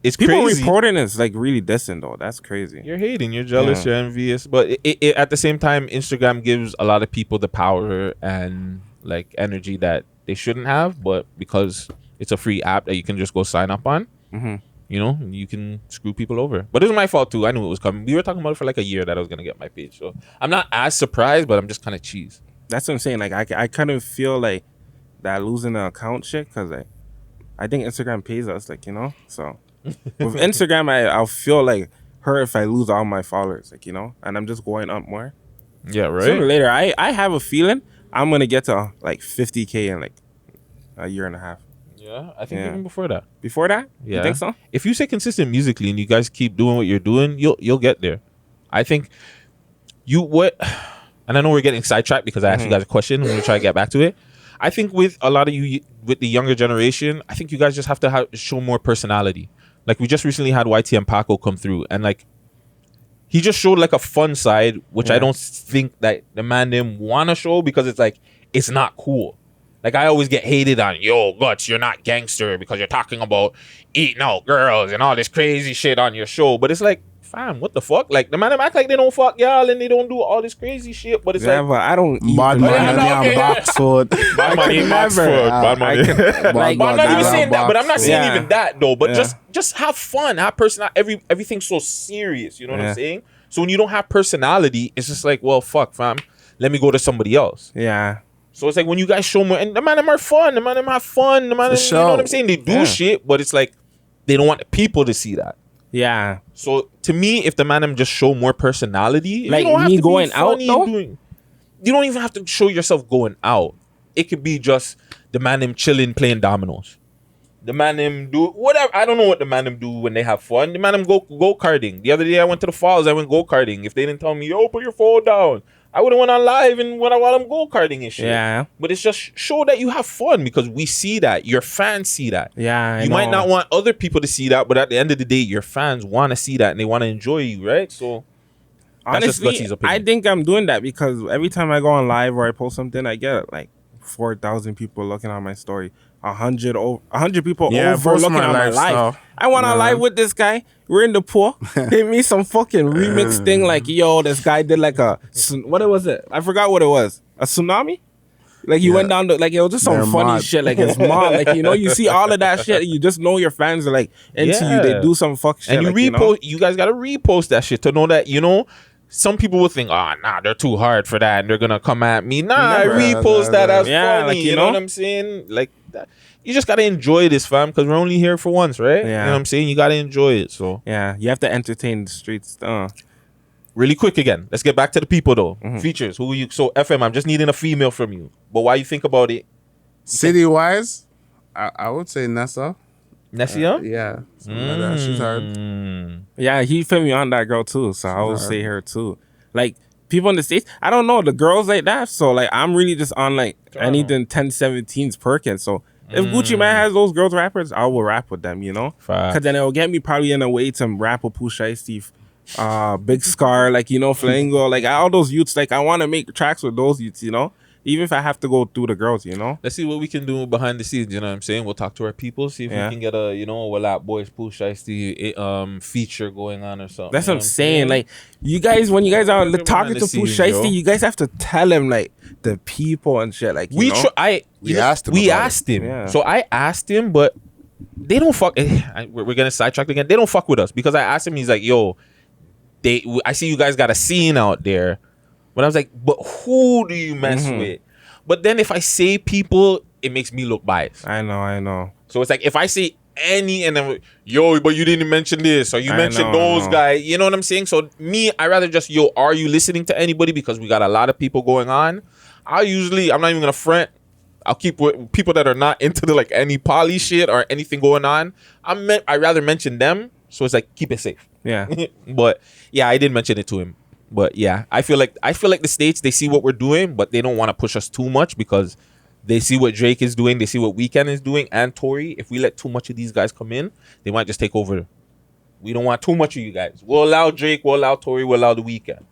Speaker 8: It's
Speaker 6: people
Speaker 8: crazy.
Speaker 6: reporting is like really dissing though. That's crazy.
Speaker 8: You're hating, you're jealous,
Speaker 6: Yeah.
Speaker 8: you're envious. But at the same time, Instagram gives a lot of people the power and like energy that they shouldn't have. But because it's a free app that you can just go sign up on, you know, you can screw people over. But it was my fault too. I knew it was coming. We were talking about it for like a year that I was gonna get my page. So I'm not as surprised, but I'm just kind of cheese.
Speaker 6: That's what I'm saying. Like I kind of feel like that losing the account shit because I think Instagram pays us. Like you know, so with Instagram I'll feel like hurt if I lose all my followers. Like you know, and I'm just going up more.
Speaker 8: Yeah, right.
Speaker 6: Sooner or later, I have a feeling I'm gonna get to like 50K in like a year and a half.
Speaker 8: Yeah, I think
Speaker 6: Yeah.
Speaker 8: even before that.
Speaker 6: Before that,
Speaker 8: Yeah.
Speaker 6: you think so?
Speaker 8: If you stay consistent musically and you guys keep doing what you're doing, you'll get there. I think and I know we're getting sidetracked because I asked you guys a question. I'm gonna try to get back to it. I think with a lot of you, with the younger generation, I think you guys just have to show more personality. Like we just recently had YT and Paco come through, and like he just showed like a fun side, which I don't think that the man didn't want to show because it's like it's not cool. Like I always get hated on, yo, Guts, you're not gangster because you're talking about eating out girls and all this crazy shit on your show. But it's like, fam, what the fuck? Like the man them act like they don't fuck y'all and they don't do all this crazy shit, but it's
Speaker 6: Yeah,
Speaker 8: like
Speaker 6: but I don't eat.
Speaker 7: Bad
Speaker 6: the-
Speaker 7: man
Speaker 8: yeah,
Speaker 7: and
Speaker 8: no,
Speaker 7: they
Speaker 8: okay,
Speaker 7: have box food.
Speaker 8: bad money, box
Speaker 6: never.
Speaker 8: food, bad money.
Speaker 6: Like,
Speaker 8: But I'm not even
Speaker 6: I
Speaker 8: saying that. But I'm not saying
Speaker 6: Yeah.
Speaker 8: even that though. But
Speaker 6: Yeah.
Speaker 8: just have fun. Have personality. Everything's so serious. You know what
Speaker 6: Yeah.
Speaker 8: I'm saying? So when you don't have personality, it's just like, well, fuck, fam. Let me go to somebody else.
Speaker 6: Yeah.
Speaker 8: So it's like when you guys show more, and the man them are fun. The man them have fun. The man them, you know what I'm saying? They do
Speaker 6: Yeah.
Speaker 8: shit, but it's like they don't want the people to see that.
Speaker 6: Yeah.
Speaker 8: So to me, if the man them just show more personality,
Speaker 6: Like
Speaker 8: you don't have
Speaker 6: me
Speaker 8: to be
Speaker 6: going out,
Speaker 8: funny
Speaker 6: though?
Speaker 8: you don't even have to show yourself going out. It could be just the man them chilling playing dominoes. The man them do whatever. I don't know what the man them do when they have fun. The man them go karting. The other day I went to the falls. I went go karting. If they didn't tell me, yo, put your phone down, I would have went on live and while I'm go karting and shit.
Speaker 6: Yeah.
Speaker 8: But it's just show that you have fun because we see that. Your fans see that.
Speaker 6: Yeah. I
Speaker 8: You might
Speaker 6: know.
Speaker 8: not want other people to see that, but at the end of the day, your fans want to see that and they want to enjoy you, right? So that's just
Speaker 6: Honestly,
Speaker 8: Gutsy's opinion.
Speaker 6: I think I'm doing that because every time I go on live or I post something, I get like 4,000 people looking at my story. 100 people
Speaker 7: Yeah,
Speaker 6: over
Speaker 7: post
Speaker 6: looking
Speaker 7: my
Speaker 6: at my
Speaker 7: live
Speaker 6: live.
Speaker 7: stuff.
Speaker 6: I went on
Speaker 7: Yeah.
Speaker 6: live with this guy. We're in the pool. Hit me some fucking remix thing like, yo, this guy did like what was it? I forgot what it was. A tsunami? Like he went down to, like it was just some
Speaker 7: They're
Speaker 6: funny
Speaker 7: mad.
Speaker 6: shit. Like it's mad. Like, you know, you see all of that shit. You just know your fans are like into you. They
Speaker 8: Yeah.
Speaker 6: do some fuck shit.
Speaker 8: and you
Speaker 6: like,
Speaker 8: repost, you guys got to repost that shit to know that, you know, some people will think, oh, nah, they're too hard for that and they're going to come at me. Nah,
Speaker 6: Never.
Speaker 8: I repost that as
Speaker 6: Yeah,
Speaker 8: funny.
Speaker 6: like,
Speaker 8: you know what I'm saying? Like, that. You just got to enjoy this, fam, because we're only here for once, right? You
Speaker 6: Yeah.
Speaker 8: know what I'm saying? You got to enjoy it. So,
Speaker 6: Yeah, you have to entertain the streets.
Speaker 8: really quick again, let's get back to the people, though.
Speaker 6: Mm-hmm.
Speaker 8: Features. Who you? So, FM, I'm just needing a female from you. But why you think about it?
Speaker 7: City wise, I would say Nessa.
Speaker 8: Nessia?
Speaker 7: Yeah, something like that. She's hard.
Speaker 6: Yeah, he put me on that girl too, so I would say her too. Like people in the States, I don't know the girls like that. So like I'm really just on like anything 1017's Perkins. So if Gucci Man has those girls rappers, I will rap with them, you know?
Speaker 8: Facts.
Speaker 6: Because then it'll get me probably in a way to rap with Pooh Shiesty, Big Scar, like, you know, Flamingo, like all those youths. Like I want to make tracks with those youths, you know? Even if I have to go through the girls, you know?
Speaker 8: Let's see what we can do behind the scenes. You know what I'm saying? We'll talk to our people, see if
Speaker 6: Yeah.
Speaker 8: we can get a, you know, Wlatt Boyz Pooh Shiesty feature going on or something.
Speaker 6: That's
Speaker 8: You
Speaker 6: what
Speaker 8: know
Speaker 6: I'm saying. Like you guys, when you guys are talking to Pooh
Speaker 8: scenes, yo.
Speaker 6: Shiesty, you guys have to tell him like the people and shit. Like you know?
Speaker 5: We asked him
Speaker 8: We
Speaker 5: about it.
Speaker 8: asked him.
Speaker 6: Yeah.
Speaker 8: So I asked him, but they don't fuck. We're gonna sidetrack again. They don't fuck with us because I asked him. He's like, "Yo, I see you guys got a scene out there," but I was like, "But who do you mess
Speaker 6: Mm-hmm.
Speaker 8: with?" But then if I say people, it makes me look biased.
Speaker 6: I know.
Speaker 8: So it's like if I say any and then yo, but you didn't mention this or you
Speaker 6: I
Speaker 8: mentioned
Speaker 6: know,
Speaker 8: those
Speaker 6: I know.
Speaker 8: guys, you know what I'm saying? So me, I rather just yo, are you listening to anybody? Because we got a lot of people going on. I'm not even gonna front. I'll keep with people that are not into the like any poly shit or anything going on. I rather mention them. So it's like keep it safe.
Speaker 6: Yeah.
Speaker 8: But yeah, I didn't mention it to him. But yeah, I feel like the States, they see what we're doing, but they don't want to push us too much because they see what Drake is doing, they see what Weeknd is doing, and Tory. If we let too much of these guys come in, they might just take over. We don't want too much of you guys. We'll allow Drake, we'll allow Tory, we'll allow the Weeknd.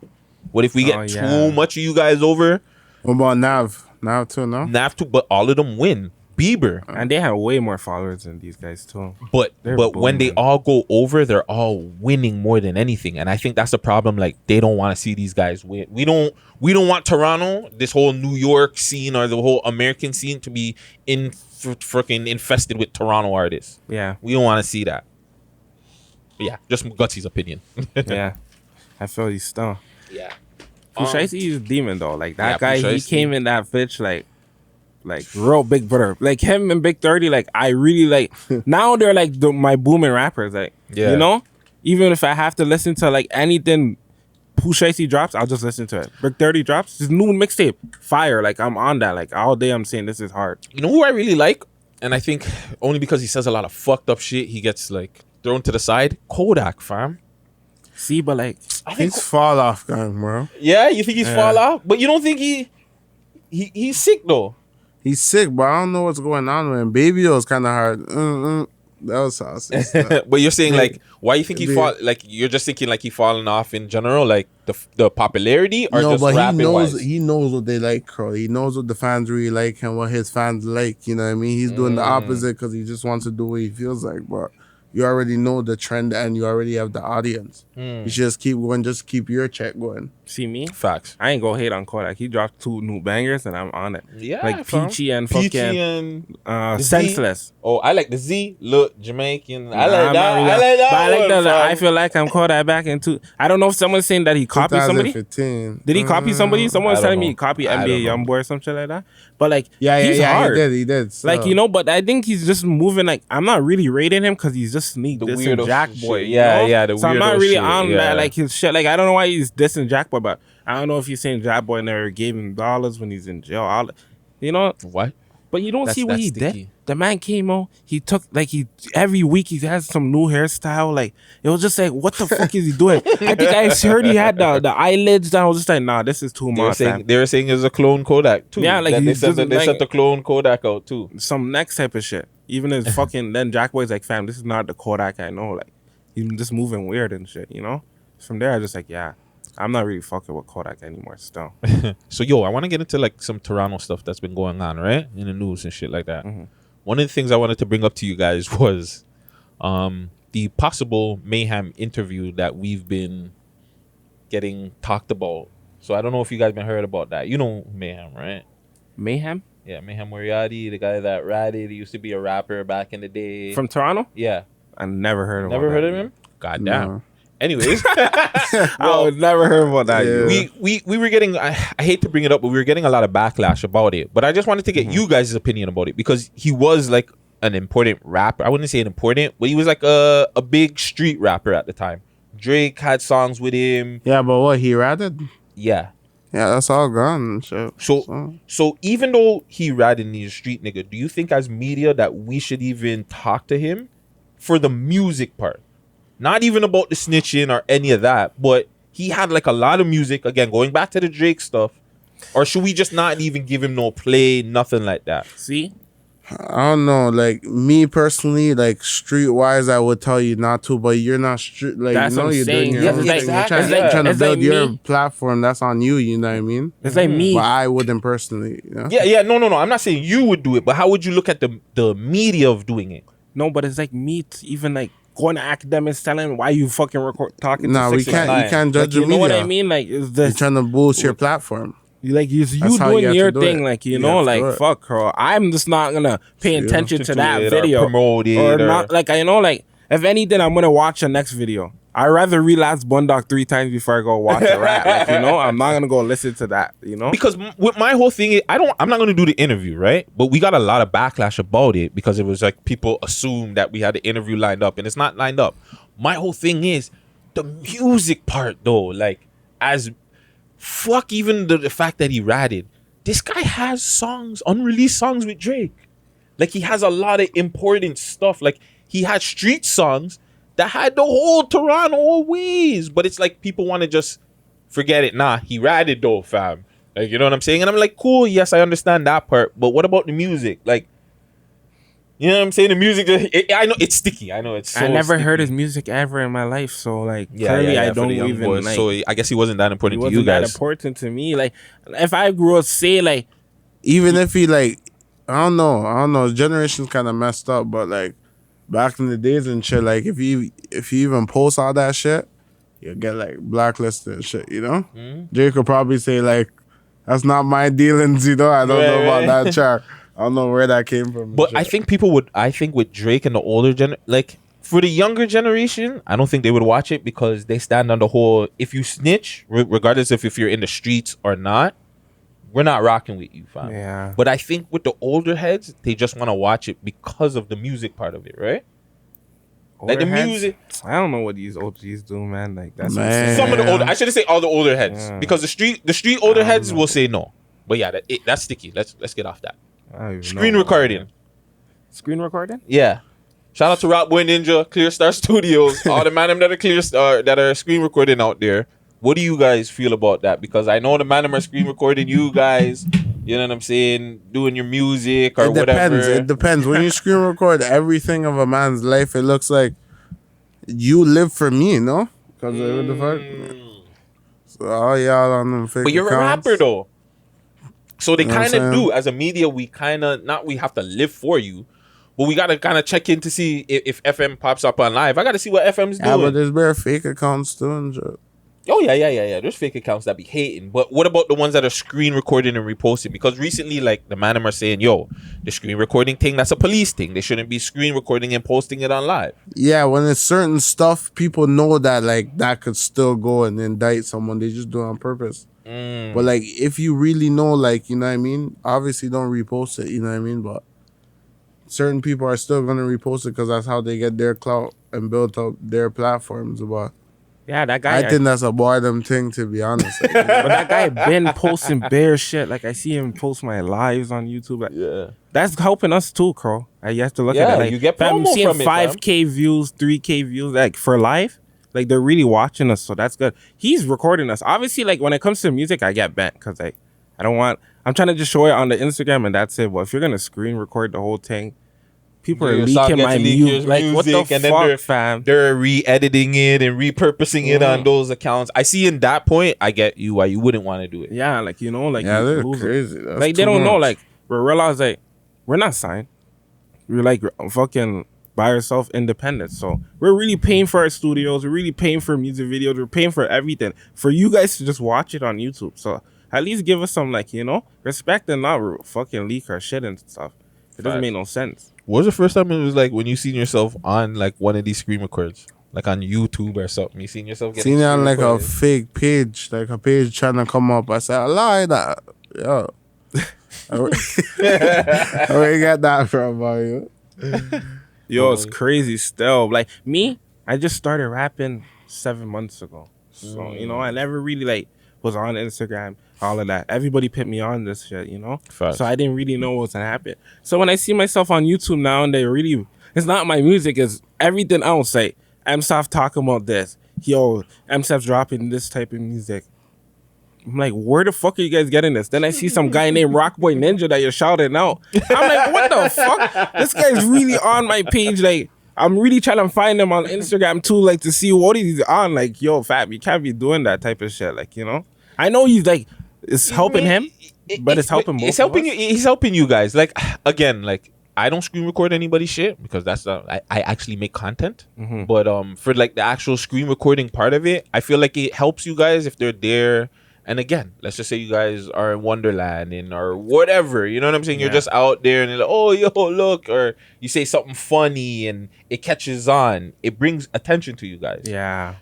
Speaker 8: What if we get too much of you guys over?
Speaker 7: What about Nav? Nav too, no?
Speaker 8: Nav too, but all of them win. Bieber.
Speaker 6: And they have way more followers than these guys too.
Speaker 8: But
Speaker 6: They're
Speaker 8: when they
Speaker 6: booming.
Speaker 8: all go over, they're all winning more than anything, and I think that's the problem. Like they don't want to see these guys win. We don't want Toronto, this whole New York scene or the whole American scene to be freaking infested with Toronto artists.
Speaker 6: Yeah.
Speaker 8: We don't want to see that. But yeah, just Gutsy's opinion.
Speaker 6: Yeah. I feel you still.
Speaker 8: Yeah.
Speaker 6: Pooh Shiesty is a demon though. Like that
Speaker 8: Yeah,
Speaker 6: guy,
Speaker 8: Pooh
Speaker 6: he
Speaker 8: Shiesty.
Speaker 6: came in that bitch like real big brother. Like him and Big 30, like I really like now they're like my booming rappers. Like
Speaker 8: Yeah.
Speaker 6: you know? Even if I have to listen to like anything Pooh Shiesty drops, I'll just listen to it. Big 30 drops, his new mixtape, fire. Like I'm on that. Like all day I'm saying this is hard.
Speaker 8: You know who I really like? And I think only because he says a lot of fucked up shit, he gets like thrown to the side. Kodak, fam.
Speaker 6: See, but like
Speaker 7: He's fall off gang, bro.
Speaker 8: Yeah, you think he's fall off? But you don't think he's sick though?
Speaker 7: He's sick, but I don't know what's going on with him. Baby O is kind of hard. That was saucy.
Speaker 8: But you're saying like, why you think he fall? Like you're just thinking like he falling off in general, like the popularity, or
Speaker 7: No,
Speaker 8: just
Speaker 7: but
Speaker 8: rapping wise?
Speaker 7: he knows what they like, Carl. He knows what the fans really like and what his fans like. You know what I mean? He's doing the opposite because he just wants to do what he feels like. But you already know the trend and you already have the audience. You should just keep going, just keep your check going.
Speaker 6: See me?
Speaker 8: Facts.
Speaker 6: I ain't gonna hate on Kodak. He dropped 2 new bangers and I'm on it.
Speaker 8: Yeah,
Speaker 6: like
Speaker 8: fam.
Speaker 6: Peachy and
Speaker 8: Peachy
Speaker 6: fucking
Speaker 8: and
Speaker 6: Senseless.
Speaker 8: Oh, I like the Z. Look, Jamaican. I
Speaker 6: Nah,
Speaker 8: like
Speaker 6: I'm
Speaker 8: that.
Speaker 6: not really-
Speaker 8: I like that.
Speaker 6: But I like
Speaker 8: one,
Speaker 6: the
Speaker 8: fam.
Speaker 6: I feel like I'm Kodak back into. I don't know if someone's saying that he copied somebody.
Speaker 7: 2015.
Speaker 6: Did he copy somebody? Someone was
Speaker 8: I don't
Speaker 6: telling me
Speaker 8: know.
Speaker 6: he copied
Speaker 8: I don't
Speaker 6: NBA
Speaker 8: know.
Speaker 6: Youngboy or some shit like that. But like,
Speaker 7: Yeah,
Speaker 6: he's hard.
Speaker 7: he did. So.
Speaker 6: Like, you know, but I think he's just moving. Like, I'm not really rating him because he's just sneak
Speaker 8: The
Speaker 6: dissing
Speaker 8: weirdo
Speaker 6: Jack
Speaker 8: shit.
Speaker 6: Boy.
Speaker 8: Yeah,
Speaker 6: you know?
Speaker 8: yeah, the
Speaker 6: So I'm not
Speaker 8: weirdo
Speaker 6: really
Speaker 8: shit,
Speaker 6: on
Speaker 8: yeah.
Speaker 6: that. Like his shit. Like, I don't know why he's dissing Jack Boy, but I don't know if he's saying Jack Boy never gave him dollars when he's in jail. You know.
Speaker 8: What?
Speaker 6: But you don't
Speaker 8: That's-
Speaker 6: see what
Speaker 8: that's
Speaker 6: he
Speaker 8: sticky.
Speaker 6: did. The man came out. He took every week he has some new hairstyle. Like it was just like, what the fuck is he doing? I think I heard he had the eyelids down. I was just like, nah, this is too much.
Speaker 8: They were saying it was a clone Kodak too.
Speaker 6: Yeah, like
Speaker 8: That they
Speaker 6: he's
Speaker 8: said
Speaker 6: just
Speaker 8: that they
Speaker 6: like-
Speaker 8: sent the clone Kodak out too.
Speaker 6: Some next type of shit. Even his fucking then Jack Boy's like, fam, this is not the Kodak I know. Like he's just moving weird and shit. You know. From there, I just like, yeah, I'm not really fucking with Kodak anymore. Still.
Speaker 8: So yo, I want to get into like some Toronto stuff that's been going on, right, in the news and shit like that. One of the things I wanted to bring up to you guys was the possible Mayhem interview that we've been getting talked about. So I don't know if you guys been heard about that. You know Mayhem, right?
Speaker 6: Mayhem
Speaker 8: Yeah, Mayhem Moriarty, the guy that ratted. He used to be a rapper back in the day.
Speaker 6: from Toronto.
Speaker 8: Yeah.
Speaker 6: I never heard of.
Speaker 8: Never heard of him? God damn.
Speaker 7: No.
Speaker 8: Anyways.
Speaker 6: I would never heard about that.
Speaker 7: Yeah.
Speaker 8: We were getting, I hate to bring it up, but we were getting a lot of backlash about it. But I just wanted to get you guys' opinion about it because he was like an important rapper. I wouldn't say an important, but he was like a big street rapper at the time. Drake had songs with him.
Speaker 7: Yeah, but what, he ratted?
Speaker 8: Yeah.
Speaker 7: Yeah, that's all gone.
Speaker 8: So even though he ratted and he's a street nigga, do you think as media that we should even talk to him for the music part? Not even about the snitching or any of that, but he had like a lot of music. Again, going back to the Drake stuff. Or should we just not even give him no play, nothing like that?
Speaker 6: See.
Speaker 7: I don't know. Like me personally, like streetwise, I would tell you not to. But you're not street. Like
Speaker 6: That's
Speaker 7: you know,
Speaker 6: what I'm
Speaker 7: you're
Speaker 6: saying.
Speaker 7: doing your
Speaker 6: Yeah,
Speaker 7: own
Speaker 6: it's
Speaker 7: thing.
Speaker 6: like-
Speaker 7: You're trying,
Speaker 6: it's
Speaker 7: you're
Speaker 6: like-
Speaker 7: trying to
Speaker 6: it's like
Speaker 7: build your
Speaker 6: me.
Speaker 7: platform. That's on you. You know what I mean?
Speaker 6: It's like me.
Speaker 7: But I wouldn't personally. You know?
Speaker 8: Yeah, no. I'm not saying you would do it, but how would you look at the media of doing it?
Speaker 6: No, but it's like me even like going to academics telling why you fucking talking
Speaker 7: Nah,
Speaker 6: to
Speaker 7: we
Speaker 6: 6
Speaker 7: can't.
Speaker 8: Nine.
Speaker 7: You can't
Speaker 6: Like,
Speaker 7: judge
Speaker 6: you
Speaker 7: the
Speaker 6: know
Speaker 7: media.
Speaker 6: what I mean? Like it's
Speaker 7: You're
Speaker 6: this
Speaker 7: trying to boost your platform.
Speaker 6: like you
Speaker 7: That's how you
Speaker 6: doing
Speaker 7: have
Speaker 6: your
Speaker 7: to do
Speaker 6: thing,
Speaker 7: it.
Speaker 6: like you
Speaker 7: You
Speaker 6: know,
Speaker 7: have to
Speaker 6: like
Speaker 7: do it.
Speaker 6: fuck, bro. I'm just not gonna pay attention to
Speaker 8: do
Speaker 6: that
Speaker 8: it or
Speaker 6: video
Speaker 8: promote it
Speaker 6: or
Speaker 8: or-
Speaker 6: not. Like I know, like if anything, I'm gonna watch the next video. I rather relapse Bundog 3 times before I go watch a rap. Like, you know, I'm not gonna go listen to that. You know,
Speaker 8: Because with my whole thing, I'm not going to do the interview, right? But we got a lot of backlash about it because it was like people assumed that we had the interview lined up and it's not lined up. My whole thing is the music part though. Like as fuck even the fact that he ratted. This guy has songs, unreleased songs with Drake. Like he has a lot of important stuff. Like he had street songs that had the whole Toronto always. But it's like people want to just forget it. Nah, he ratted though, fam. Like, you know what I'm saying? And I'm like, cool, yes, I understand that part. But what about the music? Like, you know what I'm saying? The music, I know it's sticky. I know it's so
Speaker 6: I never
Speaker 8: sticky.
Speaker 6: heard his music ever in my life. So like
Speaker 8: Yeah,
Speaker 6: clearly
Speaker 8: yeah,
Speaker 6: I
Speaker 8: for the
Speaker 6: don't
Speaker 8: young
Speaker 6: even
Speaker 8: boys.
Speaker 6: like.
Speaker 8: So I guess he wasn't that
Speaker 6: It
Speaker 8: important to
Speaker 6: wasn't
Speaker 8: you
Speaker 6: that
Speaker 8: guys.
Speaker 6: important to me. Like if I grew up, say like
Speaker 7: Even if he like, I don't know. Generation's kind of messed up, but like back in the days and shit, like if you even post all that shit, you'll get like blacklisted and shit. You know, Jake could probably say like, "That's not my dealings." You know, I don't know about that track. I don't know where that came from.
Speaker 8: But I think people would. I think with Drake and the older like for the younger generation, I don't think they would watch it because they stand on the whole. If you snitch, regardless of if you're in the streets or not, we're not rocking with you, fam.
Speaker 6: Yeah.
Speaker 8: But I think with the older heads, they just want to watch it because of the music part of it, right? Like the
Speaker 6: older heads,
Speaker 8: music.
Speaker 6: I don't know what these OGs do, man. Like that's what I'm
Speaker 7: Man.
Speaker 6: saying.
Speaker 8: Some of the older. I shouldn't say all the older heads
Speaker 6: Yeah.
Speaker 8: because the street older heads will say no. But yeah, that's sticky. Let's get off that.
Speaker 6: I don't even
Speaker 8: Screen
Speaker 6: know.
Speaker 8: recording.
Speaker 6: Screen recording?
Speaker 8: Yeah. Shout out to Wlatt Boyz Ninja, Clear Star Studios, all the man them that are Clear Star that are screen recording out there. What do you guys feel about that? Because I know the man them are screen recording you guys. You know what I'm saying? Doing your music or
Speaker 7: it
Speaker 8: whatever.
Speaker 7: depends. It depends. When you screen record everything of a man's life, it looks like you live for me, no? Because what the fuck? So all y'all on them fake
Speaker 8: But you're
Speaker 7: accounts.
Speaker 8: a rapper though. So they
Speaker 7: You know what
Speaker 8: kind
Speaker 7: I'm
Speaker 8: of
Speaker 7: saying?
Speaker 8: do. As a media, we kind of, not we have to live for you, But we gotta kind of check in to see if FM pops up on live. I gotta see what FM's doing.
Speaker 7: Yeah, but there's bare fake accounts too and shit.
Speaker 8: Oh yeah. There's fake accounts that be hating, but what about the ones that are screen recording and reposting? Because recently, like the man are saying, yo, the screen recording thing, that's a police thing. They shouldn't be screen recording and posting it on live.
Speaker 7: Yeah, when it's certain stuff, people know that like that could still go and indict someone. They just do it on purpose. But like, if you really know, like, you know what I mean, obviously don't repost it. You know what I mean, but certain people are still gonna repost it because that's how they get their clout and build up their platforms. But
Speaker 6: yeah, that guy.
Speaker 7: I think that's a boredom thing, to be honest.
Speaker 6: But that guy been posting bare shit. Like I see him post my lives on YouTube. Like,
Speaker 8: Yeah.
Speaker 6: that's helping us too, Crow. You have to look
Speaker 8: Yeah,
Speaker 6: at it. Like,
Speaker 8: you get
Speaker 6: fam,
Speaker 8: promo
Speaker 6: seeing
Speaker 8: from it,
Speaker 6: 5K views, 3K views, like for live. Like they're really watching us, so that's good. He's recording us. Obviously, like when it comes to music, I get bent because I don't want. I'm trying to just show it on the Instagram and that's it. But if you're gonna screen record the whole thing, people are
Speaker 8: Your song
Speaker 6: leaking
Speaker 8: gets
Speaker 6: my
Speaker 8: leaked,
Speaker 6: music.
Speaker 8: your
Speaker 6: Like what the
Speaker 8: music, and then
Speaker 6: fuck, fam?
Speaker 8: They're re-editing it and repurposing it on those accounts. I see in that point, I get you why you wouldn't want to do it.
Speaker 6: Yeah, like you know, like
Speaker 7: Yeah,
Speaker 6: you
Speaker 7: they're
Speaker 6: lose it.
Speaker 7: crazy. That's
Speaker 6: Like they
Speaker 7: too
Speaker 6: don't know.
Speaker 7: much.
Speaker 6: Like we realize like we're not signed. We're like fucking by ourselves, independent. So we're really paying for our studios. We're really paying for music videos. We're paying for everything for you guys to just watch it on YouTube. So at least give us some like respect and not fucking leak our shit and stuff. It doesn't make no sense.
Speaker 8: What was the first time it was like when you seen yourself on like one of these screen records, like on YouTube or something? You seen yourself getting
Speaker 7: Seen it on like a
Speaker 8: recorded?
Speaker 7: fake page, like a page trying to come up. I said, I lie that. Yeah. Where you got that from, boy?
Speaker 6: Yo, it's crazy still. Like me, I just started rapping 7 months ago. So, I never really like was on Instagram, all of that. Everybody put me on this shit,
Speaker 8: Facts.
Speaker 6: So I didn't really know what was gonna happen. So when I see myself on YouTube now and it's not my music, it's everything else. Like M-Soft talking about this. Yo, M-Soft's dropping this type of music. I'm like, where the fuck are you guys getting this? Then I see some guy named Rockboy Ninja that you're shouting out. I'm like, what the fuck? This guy's really on my page. Like, I'm really trying to find him on Instagram too, like to see what he's on. Like, yo, fam, you can't be doing that type of shit. Like, I know he's like, it's helping him, but it's helping both.
Speaker 8: It's helping you. He's helping you guys. Like again, like I don't screen record anybody's shit because that's not. I actually make content. But for like the actual screen recording part of it, I feel like it helps you guys if they're there. And again, let's just say you guys are in Wonderland or whatever. You know what I'm saying? You're just out there and they're like, oh, yo, look. Or you say something funny and it catches on. It brings attention to you guys.
Speaker 6: Yeah.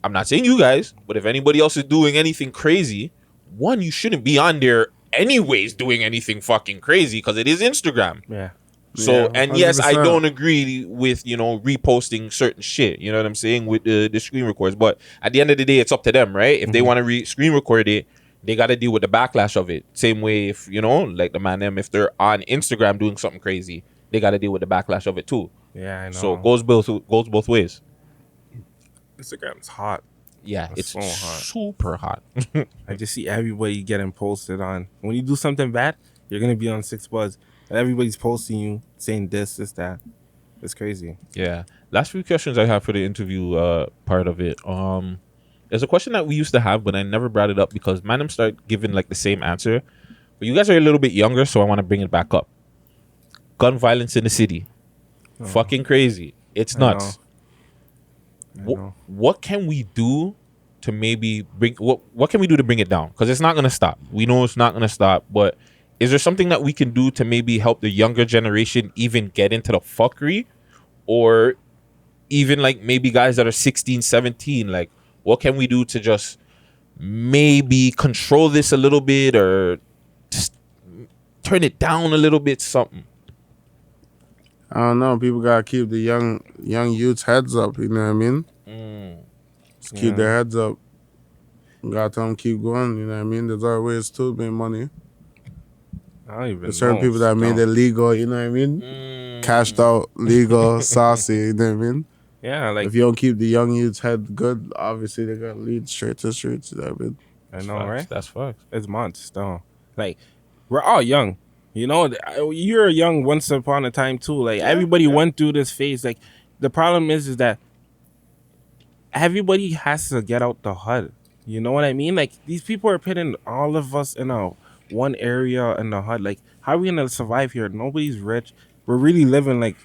Speaker 8: I'm not saying you guys, but if anybody else is doing anything crazy, one, you shouldn't be on there anyways doing anything fucking crazy because it is Instagram.
Speaker 6: Yeah.
Speaker 8: So,
Speaker 7: Yeah,
Speaker 8: and yes, I
Speaker 7: 100%.
Speaker 8: don't agree with, reposting certain shit, you know what I'm saying, with the screen records. But at the end of the day, it's up to them, right? If they want to screen record it, they got to deal with the backlash of it. Same way if, like the man them, if they're on Instagram doing something crazy, they got to deal with the backlash of it too.
Speaker 6: Yeah, I know.
Speaker 8: So it goes both ways.
Speaker 6: Instagram's hot.
Speaker 8: Yeah,
Speaker 6: It's
Speaker 8: it's
Speaker 6: so hot.
Speaker 8: super hot.
Speaker 6: I just see everybody getting posted on. When you do something bad, you're going to be on 6 Buzz. And everybody's posting you, saying this, that. It's crazy.
Speaker 8: Yeah. Last few questions I have for the interview part of it. There's a question that we used to have, but I never brought it up because Manum started giving like the same answer. But you guys are a little bit younger, so I want to bring it back up. Gun violence in the city. Fucking crazy. It's nuts. What can we do to maybe bring what can we do to bring it down? Because it's not gonna stop. We know it's not gonna stop, but is there something that we can do to maybe help the younger generation even get into the fuckery? Or even like maybe guys that are 16, 17, like what can we do to just maybe control this a little bit or just turn it down a little bit, something?
Speaker 7: I don't know. People gotta keep the young youths' heads up. You know what I mean? Just keep their heads up. You gotta tell them keep going. You know what I mean? There's other ways to make money.
Speaker 6: I don't even
Speaker 7: There's certain
Speaker 6: know.
Speaker 7: people that made it legal. You know what I mean? Cashed out, legal, saucy. You know what I mean?
Speaker 6: Yeah, like,
Speaker 7: If you don't keep the young youth's head good, obviously they gotta lead straight to streets. You know what I mean?
Speaker 6: I know, right?
Speaker 8: That's facts.
Speaker 6: It's months still. Like, we're all young. You're young once upon a time too. Like, everybody went through this phase. Like, the problem is that everybody has to get out the HUD. You know what I mean? Like, these people are putting all of us in one area in the HUD. Like, how are we gonna survive here? Nobody's rich. we're really living like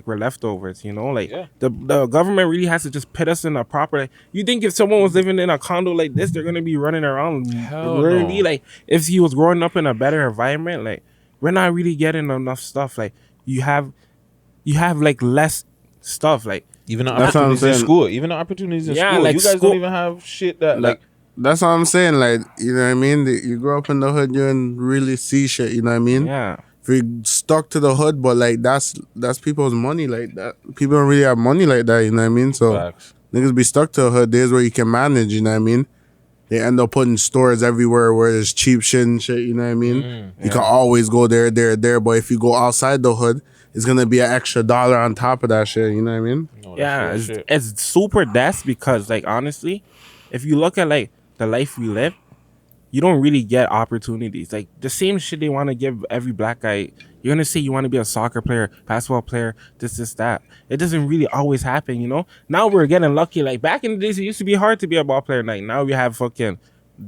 Speaker 6: we're leftovers, you know? Like the government really has to just put us in a proper. Like, you think if someone was living in a condo like this, they're gonna be running around really? Like if he was growing up in a better environment, like we're not really getting enough stuff. Like you have like less stuff. Like
Speaker 8: even the opportunities in school. Even the opportunities in school.
Speaker 6: like
Speaker 8: you guys don't even have shit that like.
Speaker 7: That's what I'm saying. Like, you know what I mean? You grow up in the hood, you don't really see shit. You know what I mean?
Speaker 6: Yeah.
Speaker 7: If you stuck to the hood, but like that's people's money. Like that, people don't really have money like that. You know what I mean? So niggas be stuck to the hood. There's where you can manage. You know what I mean? They end up putting stores everywhere where there's cheap shit and shit. You know what I mean? You can always go there. But if you go outside the hood, it's gonna be an extra $1 on top of that shit. You know what I mean?
Speaker 6: It's super desk because like honestly, if you look at like the life we live, you don't really get opportunities. Like the same shit they want to give every black guy. You're gonna say you want to be a soccer player, basketball player, this, that. It doesn't really always happen, you know. Now we're getting lucky. Like back in the days, it used to be hard to be a ball player. Like now we have fucking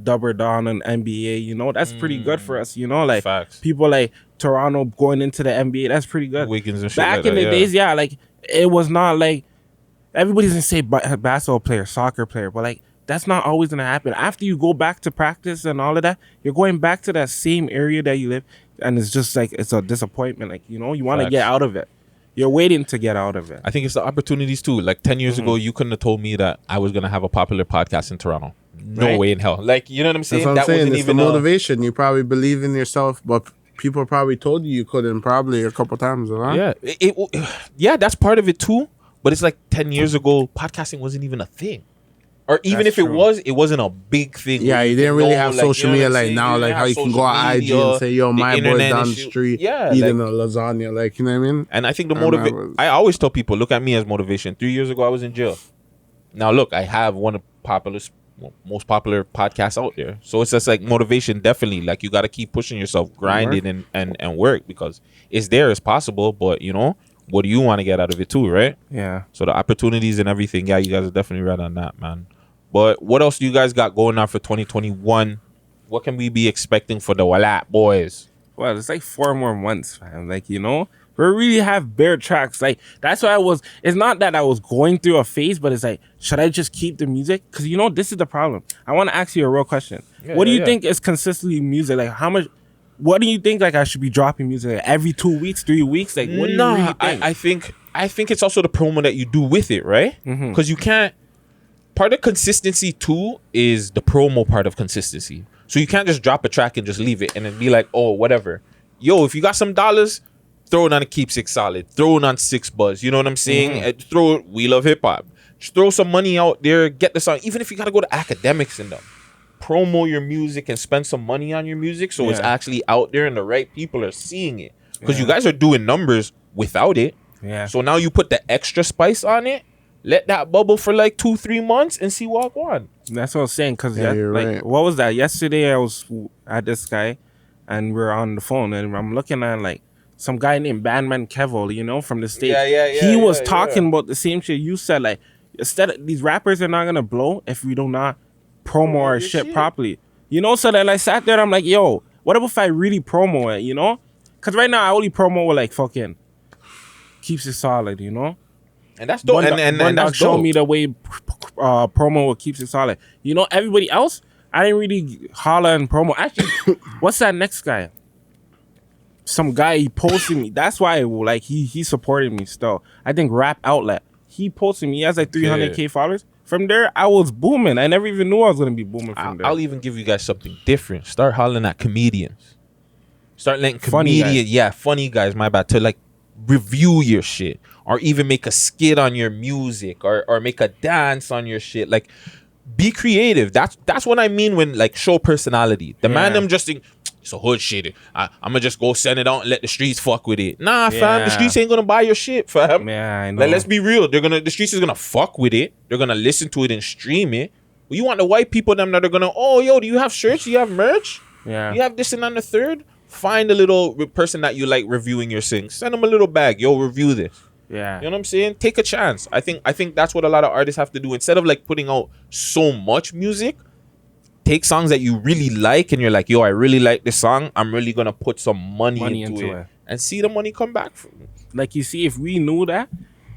Speaker 6: double down and NBA. You know, that's pretty good for us. You know, like people like Toronto going into the NBA. That's pretty good.
Speaker 8: Wiggins and shit
Speaker 6: back
Speaker 8: like
Speaker 6: in
Speaker 8: that,
Speaker 6: the days, like it was not like everybody's gonna say basketball player, soccer player, but like. That's not always gonna happen. After you go back to practice and all of that, you're going back to that same area that you live, and it's just like it's a disappointment. Like you know, you want to get out of it. You're waiting to get out of it.
Speaker 8: I think it's the opportunities too. Like 10 years ago, you couldn't have told me that I was gonna have a popular podcast in Toronto. No way in hell. Like you know what I'm saying?
Speaker 7: That's what I'm saying. Wasn't even the motivation. You probably believe in yourself, but people probably told you couldn't probably a couple times. Huh?
Speaker 8: Yeah, that's part of it too. But it's like 10 years ago, podcasting wasn't even a thing. Or even if it was, it wasn't a big thing.
Speaker 7: Yeah, you didn't really have social media like now, like how you can go on IG and say, yo, my boy's down the street eating a lasagna. Like, you know what I mean?
Speaker 8: And I think the motivation, I always tell people, look at me as motivation. 3 years ago, I was in jail. Now, look, I have one of the most popular podcasts out there. So it's just like motivation, definitely. Like, you got to keep pushing yourself, grinding and work because it's there, it's possible. But, you know, what do you want to get out of it too, right?
Speaker 6: Yeah.
Speaker 8: So the opportunities and everything, you guys are definitely right on that, man. But what else do you guys got going on for 2021? What can we be expecting for the Wlatt Boyz?
Speaker 6: Well, it's like 4 more months, man. Like, you know, we really have bare tracks. Like, that's why it's not that I was going through a phase, but it's like, should I just keep the music? Because, you know, this is the problem. I want to ask you a real question. What do you think is consistently music? Like, what do you think, like, I should be dropping music like, every 2 weeks, 3 weeks? Like, what do you really think?
Speaker 8: I think it's also the promo that you do with it, right? Because you can't. Part of consistency too is the promo part of consistency. So you can't just drop a track and just leave it and then be like, oh, whatever. Yo, if you got some dollars, throw it on a Keepsake Solid. Throw it on 6 Buzz. You know what I'm saying? Throw it, We Love Hip Hop. Just throw some money out there. Get the song. Even if you got to go to academics and them. Promo your music and spend some money on your music so it's actually out there and the right people are seeing it. Because you guys are doing numbers without it.
Speaker 6: Yeah.
Speaker 8: So now you put the extra spice on it. Let that bubble for like 2-3 months and see what on.
Speaker 6: That's what I was saying. Because
Speaker 7: right.
Speaker 6: What was that? Yesterday I was at this guy and we're on the phone and I'm looking at like some guy named Bandman Kevo, you know, from the States. He was talking about the same shit you said. Like, instead of, these rappers are not going to blow if we do not promo our shit properly. You know, so then I sat there and I'm like, yo, what if I really promo it, you know? Because right now I only promo with like fucking Keeps It Solid, you know?
Speaker 8: And that's dope. And that's
Speaker 6: show
Speaker 8: dope.
Speaker 6: me the way promo Keeps It Solid. You know, everybody else, I didn't really holler and promo. Actually, what's that next guy? Some guy, he posted me. That's why, like, he supported me still. I think Rap Outlet. He posted me. He has like 300K followers. From there, I was booming. I never even knew I was going to be booming from there.
Speaker 8: I'll even give you guys something different. Start hollering at comedians. Start letting
Speaker 6: Funny
Speaker 8: funny guys, my bad, to like review your shit. Or even make a skit on your music, or make a dance on your shit. Like, be creative. That's what I mean when like show personality. The man them just think it's a hood shit. I'm gonna just go send it out and let the streets fuck with it. Nah, fam, the streets ain't gonna buy your shit, fam.
Speaker 6: Yeah, I know.
Speaker 8: Like, let's be real. The streets is gonna fuck with it. They're gonna listen to it and stream it. Well, you want the white people them that are gonna, oh yo, do you have shirts? Do you have merch?
Speaker 6: Yeah.
Speaker 8: You have this and on the third. Find a little person that you like reviewing your things. Send them a little bag. Yo, review this.
Speaker 6: Yeah.
Speaker 8: You know what I'm saying? Take a chance. I think that's what a lot of artists have to do. Instead of like putting out so much music, take songs that you really like and you're like, yo, I really like this song. I'm really gonna put some money into it and see the money come back.
Speaker 6: Like, you see, if we knew that,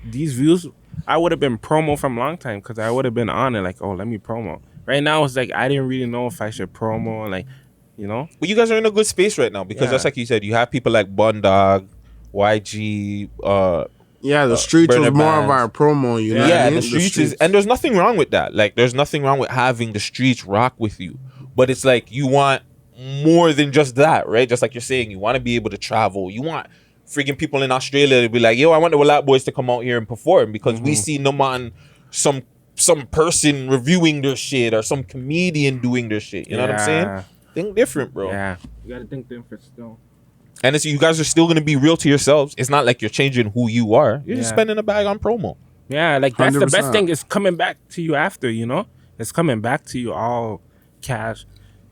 Speaker 6: these views, I would have been promo from a long time because I would have been on it like, oh, let me promo. Right now, it's like I didn't really know if I should promo, like, you know?
Speaker 8: But you guys are in a good space right now because just like you said, you have people like Bundog, YG,
Speaker 7: yeah, the streets was
Speaker 8: Burner
Speaker 7: more of
Speaker 8: Bands.
Speaker 7: our promo, you know what I
Speaker 8: Yeah,
Speaker 7: mean?
Speaker 8: the streets is, and there's nothing wrong with that. Like, there's nothing wrong with having the streets rock with you. But it's like you want more than just that, right? Just like you're saying, you want to be able to travel. You want freaking people in Australia to be like, yo, I want the Wlatt Boyz to come out here and perform because we see them on some person reviewing their shit or some comedian doing their shit. You know what I'm saying? Think different, bro.
Speaker 6: Yeah. You got to think different still.
Speaker 8: And it's, you guys are still going to be real to yourselves. It's not like you're changing who you are. You're just spending a bag on promo.
Speaker 6: Yeah, like that's
Speaker 7: 100%.
Speaker 6: the best thing. It's coming back to you after, you know? It's coming back to you all cash,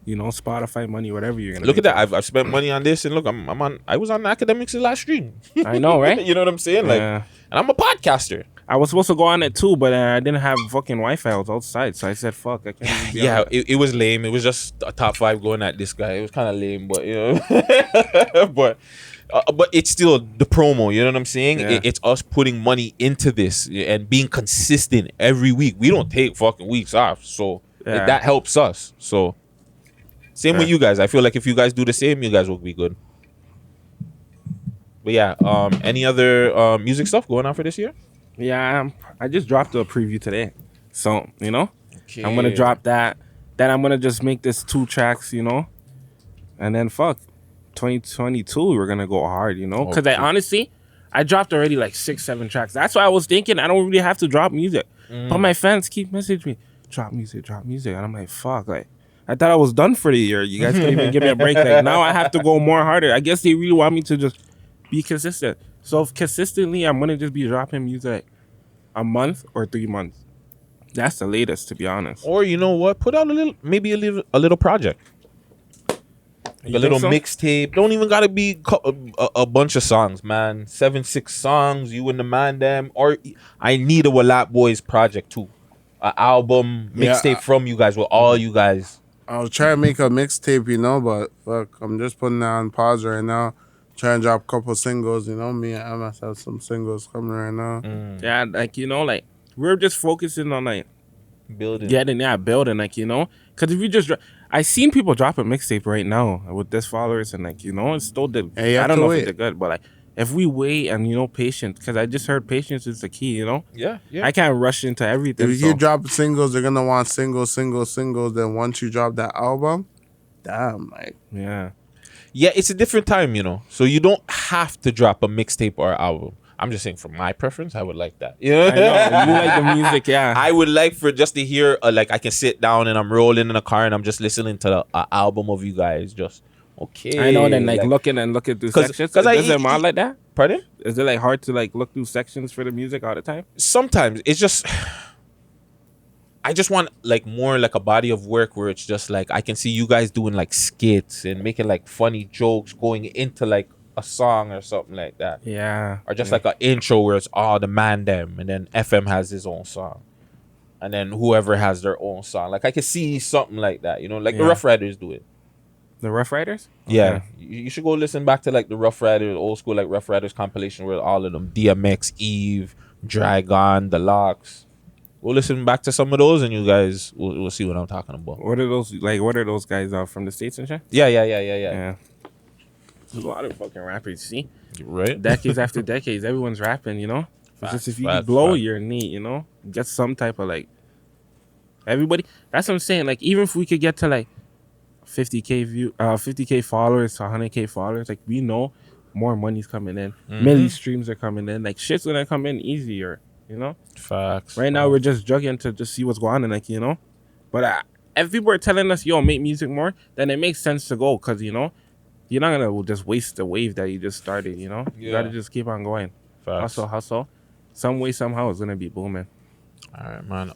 Speaker 6: you know, Spotify money, whatever you're going to
Speaker 8: Look at that. I've spent money on this, and look, I was on Academics' last stream.
Speaker 6: I know, right?
Speaker 8: You know what I'm saying? Like,
Speaker 6: Yeah.
Speaker 8: and I'm a podcaster.
Speaker 6: I was supposed to go on it too, but I didn't have fucking Wi-Fi. I was outside, so I said, fuck, I can't even be on
Speaker 8: Yeah,
Speaker 6: it.
Speaker 8: it was lame. It was just a top 5 going at this guy. It was kind of lame, but you know, but it's still the promo. You know what I'm saying?
Speaker 6: Yeah.
Speaker 8: It's us putting money into this and being consistent every week. We don't take fucking weeks off, so that helps us. So same with you guys. I feel like if you guys do the same, you guys will be good. But yeah, any other music stuff going on for this year?
Speaker 6: Yeah, I just dropped a preview today. So, you know, I'm going to drop that. Then I'm going to just make this 2 tracks, you know. And then, 2022, we're going to go hard, you know. Because I dropped already like 6-7 tracks. That's why I was thinking I don't really have to drop music. But my fans keep messaging me, drop music. And I'm like, fuck, like, I thought I was done for the year. You guys couldn't even give me a break. Like, now I have to go more harder. I guess they really want me to just be consistent. So if consistently, I'm gonna just be dropping music a month or 3 months. That's the latest, to be honest.
Speaker 8: Or you know what? Put out a little project,
Speaker 6: You
Speaker 8: a little
Speaker 6: think so?
Speaker 8: mixtape. Don't even gotta be a bunch of songs, man. 7-6 songs. You and the man them. Or I need a Wlatt Boyz project too. An album mixtape from you guys with all you guys.
Speaker 7: I was trying to make a mixtape, you know, but fuck, I'm just putting that on pause right now. Trying to drop a couple singles, you know. Me and Emma have some singles coming right now.
Speaker 6: Yeah, like, you know, like, we're just focusing on, like,
Speaker 8: Building.
Speaker 6: building, like, you know. Because if you just... I seen people drop a mixtape right now with this followers, and, like, you know, it's still...
Speaker 7: Hey,
Speaker 6: I don't know if it's good, but, like, if we wait and, you know, patience, because I just heard patience is the key, you know.
Speaker 8: Yeah.
Speaker 6: I can't rush into everything.
Speaker 7: If you drop singles, they're gonna want singles. Then once you drop that album, damn, like,
Speaker 8: Yeah, it's a different time, you know. So you don't have to drop a mixtape or album. I'm just saying, from my preference, I would like that. You know?
Speaker 6: I know. You like the music, yeah.
Speaker 8: I would like for just to hear, like, I can sit down and I'm rolling in a car and I'm just listening to an album of you guys. Just, okay.
Speaker 6: I know, then, like looking through sections. Is it more like that?
Speaker 8: Pardon?
Speaker 6: Is it, like, hard to, like, look through sections for the music all the time?
Speaker 8: Sometimes. It's just... I just want like more like a body of work where it's just like I can see you guys doing like skits and making like funny jokes going into like a song or something like that.
Speaker 6: Yeah.
Speaker 8: Or just like an intro where it's all the man them and then FM has his own song. And then whoever has their own song. Like I can see something like that, you know, like the Rough Riders do it.
Speaker 6: The Rough Riders?
Speaker 8: Yeah.
Speaker 6: Okay.
Speaker 8: You should go listen back to like the Rough Riders, old school like Rough Riders compilation with all of them. DMX, Eve, Dragon, The Locks. We'll listen back to some of those, and you guys will see what I'm talking about.
Speaker 6: What are those guys from the States and shit?
Speaker 8: Yeah.
Speaker 6: There's a lot of fucking rappers, see?
Speaker 8: Right?
Speaker 6: Decades after decades, everyone's rapping, you know? It's just if you
Speaker 8: facts,
Speaker 6: blow,
Speaker 8: facts.
Speaker 6: you're neat, you know? Get some type of like... Everybody... That's what I'm saying. Like, even if we could get to like 50K followers to 100K followers, like, we know more money's coming in. Million streams are coming in. Like, shit's gonna come in easier. You know,
Speaker 8: Facts.
Speaker 6: Right now we're just juggling to just see what's going on, and like, you know, but if people are telling us, yo, make music more, then it makes sense to go, because, you know, you're not gonna just waste the wave that you just started. You know, you gotta just keep on going.
Speaker 8: Facts.
Speaker 6: Hustle. Some way, somehow, it's gonna be booming.
Speaker 8: All right, man.